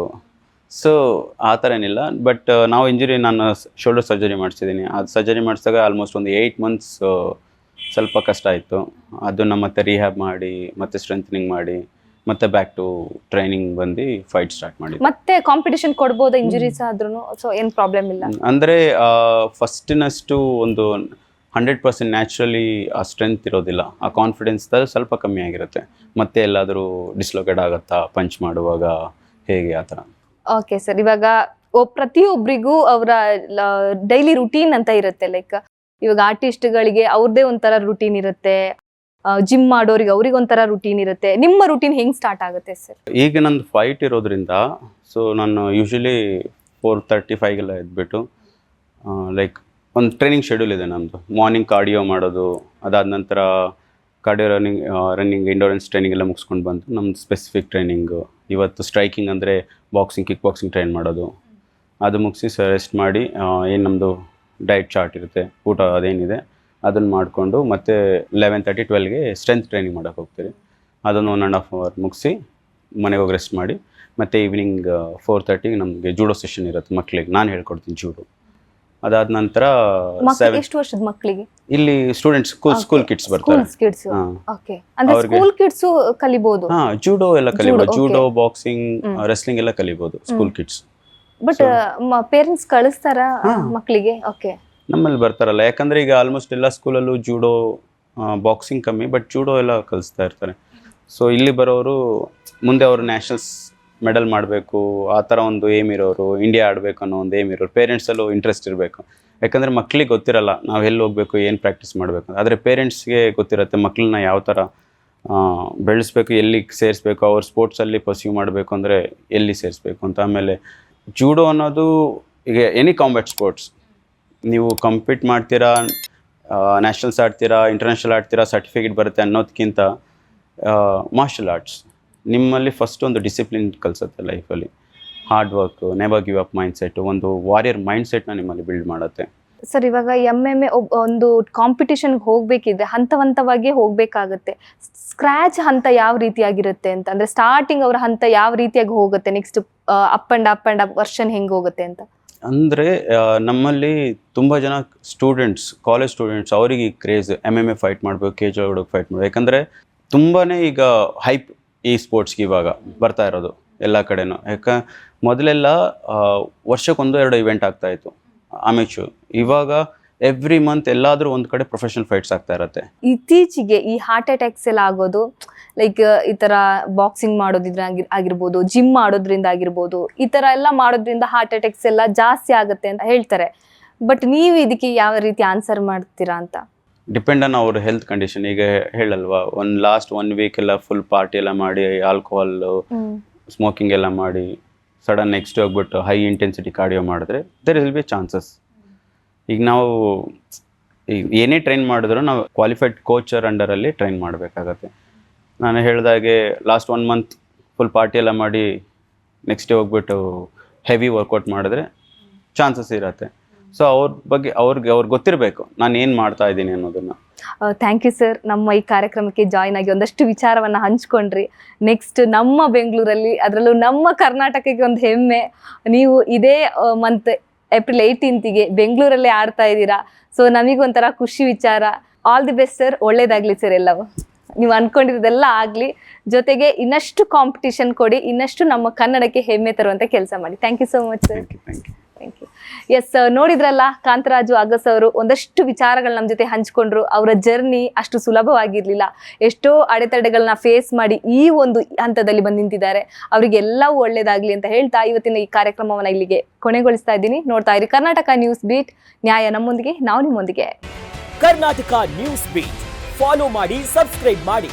ಸೊ ಆ ಥರ ಏನಿಲ್ಲ. ಬಟ್ ನಾವು ಇಂಜುರಿ, ನಾನು ಶೋಲ್ಡರ್ ಸರ್ಜರಿ ಮಾಡಿಸಿದ್ದೀನಿ. ಅದು ಸರ್ಜರಿ ಮಾಡಿಸಿದಾಗ ಆಲ್ಮೋಸ್ಟ್ ಒಂದು 8 months ಸ್ವಲ್ಪ ಕಷ್ಟ ಆಯಿತು. ಅದನ್ನು ಮತ್ತೆ ರಿಹ್ಯಾಬ್ ಮಾಡಿ, ಮತ್ತೆ ಸ್ಟ್ರೆಂಥನಿಂಗ್ ಮಾಡಿ, ಮತ್ತೆ ಬ್ಯಾಕ್ ಟು ಟ್ರೈನಿಂಗ್ ಬಂದು ಫೈಟ್ ಸ್ಟಾರ್ಟ್ ಮಾಡಿ. ಮತ್ತೆ ಕಾಂಪಿಟೇಷನ್ ಕೊಡ್ಬೋದಾ ಇಂಜುರೀಸ್ ಆದ್ರೂ? ಸೊ ಏನು ಪ್ರಾಬ್ಲಮ್ ಇಲ್ಲ ಅಂದರೆ ಫಸ್ಟಿನಷ್ಟು ಒಂದು 100% ನ್ಯಾಚುರಲಿ ಆ ಸ್ಟ್ರೆಂತ್ ಇರೋದಿಲ್ಲ, ಆ ಕಾನ್ಫಿಡೆನ್ಸ್ ಸ್ವಲ್ಪ ಕಮ್ಮಿ ಆಗಿರುತ್ತೆ. ಮತ್ತೆ ಎಲ್ಲಾದರೂ ಡಿಸ್ಲೊಕೇಟ್ ಆಗುತ್ತಾ ಪಂಚ್ ಮಾಡುವಾಗ, ಹೇಗೆ ಆ ಥರ. ಓಕೆ ಸರ್, ಇವಾಗ ಪ್ರತಿಯೊಬ್ಬರಿಗೂ ಅವರ ಡೈಲಿ ರುಟೀನ್ ಅಂತ ಇರುತ್ತೆ. ಲೈಕ್ ಇವಾಗ ಆರ್ಟಿಸ್ಟ್ಗಳಿಗೆ ಅವ್ರದ್ದೇ ಒಂಥರ ರುಟೀನ್ ಇರುತ್ತೆ, ಜಿಮ್ ಮಾಡೋರಿಗೆ ಅವ್ರಿಗೆ ಒಂಥರ ರುಟೀನ್ ಇರುತ್ತೆ. ನಿಮ್ಮ ರುಟೀನ್ ಹೆಂಗೆ ಸ್ಟಾರ್ಟ್ ಆಗುತ್ತೆ ಸರ್? ಈಗ ನಂದು ಫೈಟ್ ಇರೋದ್ರಿಂದ ಸೊ ನಾನು ಯೂಶ್ವಲಿ 4:35 ಎದ್ಬಿಟ್ಟು ಲೈಕ್ ಒಂದು ಟ್ರೈನಿಂಗ್ ಶೆಡ್ಯೂಲ್ ಇದೆ ನಮ್ಮದು. ಮಾರ್ನಿಂಗ್ ಕಾರ್ಡಿಯೋ ಮಾಡೋದು, ಅದಾದ ನಂತರ ಕಾರ್ಡಿಯೋ ರನ್ನಿಂಗ್ ಇಂಡೋರೆನ್ಸ್ ಟ್ರೈನಿಂಗ್ ಎಲ್ಲ ಮುಗಿಸ್ಕೊಂಡು ಬಂದು ನಮ್ಮದು ಸ್ಪೆಸಿಫಿಕ್ ಟ್ರೈನಿಂಗು. ಇವತ್ತು ಸ್ಟ್ರೈಕಿಂಗ್ ಅಂದರೆ ಬಾಕ್ಸಿಂಗ್, ಕಿಕ್ ಬಾಕ್ಸಿಂಗ್ ಟ್ರೈನ್ ಮಾಡೋದು. ಅದು ಮುಗಿಸಿ ರೆಸ್ಟ್ ಮಾಡಿ, ಏನು ನಮ್ಮದು ಡಯಟ್ ಚಾರ್ಟ್ ಇರುತ್ತೆ, ಊಟ ಅದೇನಿದೆ ಅದನ್ನು ಮಾಡಿಕೊಂಡು ಮತ್ತೆ 11:30-12ಗೆ ಸ್ಟ್ರೆಂತ್ ಟ್ರೈನಿಂಗ್ ಮಾಡೋಕ್ಕೆ ಹೋಗ್ತೀವಿ. ಅದನ್ನು 1.5 hour ಮುಗಿಸಿ ಮನೆಗೆ ಹೋಗಿ ರೆಸ್ಟ್ ಮಾಡಿ, ಮತ್ತು ಈವ್ನಿಂಗ್ 4:30ಗೆ ನಮಗೆ ಜೂಡೋ ಸೆಷನ್ ಇರುತ್ತೆ ಮಕ್ಕಳಿಗೆ, ನಾನು ಹೇಳ್ಕೊಡ್ತೀನಿ ಜೂಡೋ. ಅದಾದ ನಂತರ ಎಷ್ಟು ವರ್ಷದ ಮಕ್ಕಳಿಗೆ? ಇಲ್ಲಿ ಸ್ಟೂಡೆಂಟ್ಸ್, ಸ್ಕೂಲ್ ಕಿಡ್ಸ್ ಬರ್ತಾರೆ. ಸ್ಕೂಲ್ ಕಿಡ್ಸ್ ಕಲಿಬಹುದು. ಜೂಡೋ ಎಲ್ಲ ಕಲಿಬಹುದು, ಜೂಡೋ, ಬಾಕ್ಸಿಂಗ್, ರೆಸ್ಲಿಂಗ್ ಎಲ್ಲ ಕಲಿಬಹುದು ಸ್ಕೂಲ್ ಕಿಡ್ಸ್. ಬಟ್ ಪೇರೆಂಟ್ಸ್ ಕಳಿಸ್ತಾರ ಮಕ್ಕಳಿಗೆ? ಓಕೆ, ನಮ್ಮಲ್ಲಿ ಬರ್ತಾರಲ್ಲ, ಯಾಕಂದರೆ ಈಗ ಆಲ್ಮೋಸ್ಟ್ ಎಲ್ಲ ಸ್ಕೂಲಲ್ಲೂ ಜೂಡೋ, ಬಾಕ್ಸಿಂಗ್ ಕಮ್ಮಿ, ಬಟ್ ಜೂಡೋ ಎಲ್ಲ ಕಲಿಸ್ತಾ ಇರ್ತಾರೆ. ಸೊ ಇಲ್ಲಿ ಬರೋರು ಮುಂದೆ ಅವರು ನ್ಯಾಷನಲ್ಸ್ ಮೆಡಲ್ ಮಾಡಬೇಕು, ಆ ಥರ ಒಂದು ಏಮ್ ಇರೋರು, ಇಂಡಿಯಾ ಆಡಬೇಕು ಅನ್ನೋ ಒಂದು ಏಮ್ ಇರೋರು, ಪೇರೆಂಟ್ಸಲ್ಲೂ ಇಂಟ್ರೆಸ್ಟ್ ಇರಬೇಕು. ಯಾಕಂದರೆ ಮಕ್ಕಳಿಗೆ ಗೊತ್ತಿರಲ್ಲ ನಾವು ಎಲ್ಲಿ ಹೋಗಬೇಕು, ಏನು ಪ್ರಾಕ್ಟೀಸ್ ಮಾಡಬೇಕು. ಆದರೆ ಪೇರೆಂಟ್ಸ್ಗೆ ಗೊತ್ತಿರುತ್ತೆ ಮಕ್ಕಳನ್ನ ಯಾವ ಥರ ಬೆಳೆಸ್ಬೇಕು, ಎಲ್ಲಿ ಸೇರಿಸ್ಬೇಕು, ಅವ್ರು ಸ್ಪೋರ್ಟ್ಸಲ್ಲಿ ಪರ್ಸ್ಯೂ ಮಾಡಬೇಕು ಅಂದರೆ ಎಲ್ಲಿ ಸೇರಿಸ್ಬೇಕು ಅಂತ. ಆಮೇಲೆ ಜೂಡೋ ಅನ್ನೋದು ಈಗ ಎನಿ ಕಾಂಬ್ಯಾಟ್ ಸ್ಪೋರ್ಟ್ಸ್, ನೀವು ಕಂಪೀಟ್ ಮಾಡ್ತೀರಾ, ನ್ಯಾಷನಲ್ಸ್ ಆಡ್ತೀರಾ, ಇಂಟರ್ನ್ಯಾಷನಲ್ ಆಡ್ತೀರಾ, ಸರ್ಟಿಫಿಕೇಟ್ ಬರುತ್ತೆ ಅನ್ನೋದಕ್ಕಿಂತ ಮಾರ್ಷಲ್ ಆರ್ಟ್ಸ್ ನಿಮ್ಮಲ್ಲಿ ಫಸ್ಟ್ ಒಂದು ಡಿಸಿಪ್ಲಿನ್ ಕಲಿಸುತ್ತೆ ಲೈಫಲ್ಲಿ. Hard work, never give up mindset, ಒಂದು ವಾರಿಯರ್ ಮೈಂಡ್ಸೆಟ್ನ ನಿಮ್ಮಲ್ಲಿ ಬಿಲ್ಡ್ ಮಾಡುತ್ತೆ. ಸರ್, ಇವಾಗ MMA ಒಂದು ಕಾಂಪಿಟೇಷನ್ಗೆ ಹೋಗಬೇಕಿದ್ರೆ ಹಂತವಾಗಿ ಹೋಗಬೇಕಾಗುತ್ತೆ. ಸ್ಕ್ರ್ಯಾಚ್ ಹಂತ ಯಾವ ರೀತಿಯಾಗಿರುತ್ತೆ ಅಂತ, ಅಂದರೆ ಸ್ಟಾರ್ಟಿಂಗ್ ಅವರ ಹಂತ ಯಾವ ರೀತಿಯಾಗಿ ಹೋಗುತ್ತೆ, next up and up version ಹೆಂಗೆ ಹೋಗುತ್ತೆ ಅಂತ? ಅಂದರೆ ನಮ್ಮಲ್ಲಿ ತುಂಬ ಜನ ಸ್ಟೂಡೆಂಟ್ಸ್, ಕಾಲೇಜ್ ಸ್ಟೂಡೆಂಟ್ಸ್, ಅವರಿಗೆ ಕ್ರೇಜ್ MMA ಫೈಟ್ ಮಾಡಬೇಕು, KJ ಹುಡುಗ ಫೈಟ್ ಮಾಡಬೇಕು. ಯಾಕಂದರೆ ತುಂಬಾ ಈಗ ಹೈಪ್ ಈ ಸ್ಪೋರ್ಟ್ಸ್ಗೆ ಇವಾಗ ಬರ್ತಾ ಇರೋದು ಎಲ್ಲ ಕಡೆನೂ. ಮೊದಲೆಲ್ಲ ವರ್ಷಕ್ಕೊಂದು 2 ಇವೆಂಟ್ ಆಗ್ತಾಯಿತ್ತು ಅಮೆಚೂರ್. ಇವಾಗ ಎವ್ರಿ ಮಂತ್ ಎಲ್ಲಾದರೂ ಒಂದು ಕಡೆ ಪ್ರೊಫೆಷನಲ್ ಫೈಟ್ಸ್ ಆಗ್ತಾ ಇರುತ್ತೆ. ಇತ್ತೀಚೆಗೆ ಈ ಹಾರ್ಟ್ ಅಟ್ಯಾಕ್ಸ್ ಎಲ್ಲ ಆಗೋದು ಲೈಕ್ ಈ ಥರ ಬಾಕ್ಸಿಂಗ್ ಮಾಡೋದ್ರಿಂದ ಆಗಿರ್ಬೋದು, ಜಿಮ್ ಮಾಡೋದ್ರಿಂದ ಆಗಿರ್ಬೋದು, ಈ ಥರ ಎಲ್ಲ ಮಾಡೋದ್ರಿಂದ ಹಾರ್ಟ್ ಅಟ್ಯಾಕ್ಸ್ ಎಲ್ಲ ಜಾಸ್ತಿ ಆಗುತ್ತೆ ಅಂತ ಹೇಳ್ತಾರೆ. ಬಟ್ ನೀವು ಇದಕ್ಕೆ ಯಾವ ರೀತಿ ಆನ್ಸರ್ ಮಾಡ್ತೀರಾ ಅಂತ? ಡಿಪೆಂಡ್ ಆನ್ ಅವ್ರ ಹೆಲ್ತ್ ಕಂಡೀಷನ್. ಈಗ ಹೇಳಲ್ವಾ, ಲಾಸ್ಟ್ 1 week ಎಲ್ಲ ಫುಲ್ ಪಾರ್ಟಿ ಎಲ್ಲ ಮಾಡಿ, ಆಲ್ಕೋಹಾಲ್, ಸ್ಮೋಕಿಂಗ್ ಎಲ್ಲ ಮಾಡಿ, ಸಡನ್ ನೆಕ್ಸ್ಟ್ ಹೋಗ್ಬಿಟ್ಟು ಹೈ ಇಂಟೆನ್ಸಿಟಿ ಕಾರ್ಡಿಯೋ ಮಾಡಿದ್ರೆ ದೇರ್ ವಿಲ್ ಬಿ ಚಾನ್ಸಸ್. ಈಗ ನಾವು ಏನೇ ಟ್ರೈನ್ ಮಾಡಿದ್ರು ನಾವು ಕ್ವಾಲಿಫೈಡ್ ಕೋಚರ್ ಅಂಡರಲ್ಲಿ ಟ್ರೈನ್ ಮಾಡಬೇಕಾಗತ್ತೆ. ನಾನು ಹೇಳಿದಾಗೆ ಲಾಸ್ಟ್ 1 month ಫುಲ್ ಪಾರ್ಟಿ ಎಲ್ಲ ಮಾಡಿ ನೆಕ್ಸ್ಟ್ ಡೇ ಹೋಗ್ಬಿಟ್ಟು ಹೆವಿ ವರ್ಕೌಟ್ ಮಾಡಿದ್ರೆ ಚಾನ್ಸಸ್ ಇರುತ್ತೆ. ಸೊ ಅವ್ರ ಬಗ್ಗೆ ಅವ್ರಿಗೆ ಗೊತ್ತಿರಬೇಕು ನಾನು ಏನು ಮಾಡ್ತಾ ಇದ್ದೀನಿ ಅನ್ನೋದನ್ನು. ಥ್ಯಾಂಕ್ ಯು ಸರ್, ನಮ್ಮ ಈ ಕಾರ್ಯಕ್ರಮಕ್ಕೆ ಜಾಯ್ನ್ ಆಗಿ ಒಂದಷ್ಟು ವಿಚಾರವನ್ನು ಹಂಚ್ಕೊಂಡ್ರಿ. ನೆಕ್ಸ್ಟ್ ನಮ್ಮ ಬೆಂಗಳೂರಲ್ಲಿ, ಅದರಲ್ಲೂ ನಮ್ಮ ಕರ್ನಾಟಕಕ್ಕೆ ಒಂದು ಹೆಮ್ಮೆ, ನೀವು ಇದೇ ಮಂತ್ ಏಪ್ರಿಲ್ 18ಗೆ ಬೆಂಗಳೂರಲ್ಲೇ ಆಡ್ತಾ ಇದ್ದೀರಾ. ಸೊ ನಮಗೊಂಥರ ಖುಷಿ ವಿಚಾರ. ಆಲ್ ದಿ ಬೆಸ್ಟ್ ಸರ್, ಒಳ್ಳೇದಾಗಲಿ ಸರ್ ಎಲ್ಲವೂ. ನೀವು ಅನ್ಕೊಂಡಿರೋದೆಲ್ಲ ಆಗಲಿ, ಜೊತೆಗೆ ಇನ್ನಷ್ಟು ಕಾಂಪಿಟಿಷನ್ ಕೊಡಿ, ಇನ್ನಷ್ಟು ನಮ್ಮ ಕನ್ನಡಕ್ಕೆ ಹೆಮ್ಮೆ ತರುವಂಥ ಕೆಲಸ ಮಾಡಿ. Thank you so much sir. Thank you. Yes, ನೋಡಿದ್ರಲ್ಲ, ಕಾಂತರಾಜು ಅಗಸ್ ಅವರು ಒಂದಷ್ಟು ವಿಚಾರಗಳು ನಮ್ಮ ಜೊತೆ ಹಂಚ್ಕೊಂಡ್ರು. ಅವರ ಜರ್ನಿ ಅಷ್ಟು ಸುಲಭವಾಗಿರ್ಲಿಲ್ಲ, ಎಷ್ಟೋ ಅಡೆತಡೆಗಳನ್ನ ಫೇಸ್ ಮಾಡಿ ಈ ಒಂದು ಹಂತದಲ್ಲಿ ಬಂದು ನಿಂತಿದ್ದಾರೆ. ಅವರಿಗೆಲ್ಲವೂ ಒಳ್ಳೇದಾಗ್ಲಿ ಅಂತ ಹೇಳ್ತಾ ಇವತ್ತಿನ ಈ ಕಾರ್ಯಕ್ರಮವನ್ನು ಇಲ್ಲಿಗೆ ಕೊನೆಗೊಳಿಸ್ತಾ ಇದ್ದೀನಿ. ನೋಡ್ತಾ ಇರಿ ಕರ್ನಾಟಕ ನ್ಯೂಸ್ ಬೀಟ್, ನ್ಯಾಯ ನಮ್ಮೊಂದಿಗೆ, ನಾವು ನಿಮ್ಮೊಂದಿಗೆ. ಕರ್ನಾಟಕ ನ್ಯೂಸ್ ಬೀಟ್ ಫಾಲೋ ಮಾಡಿ, ಸಬ್ಸ್ಕ್ರೈಬ್ ಮಾಡಿ.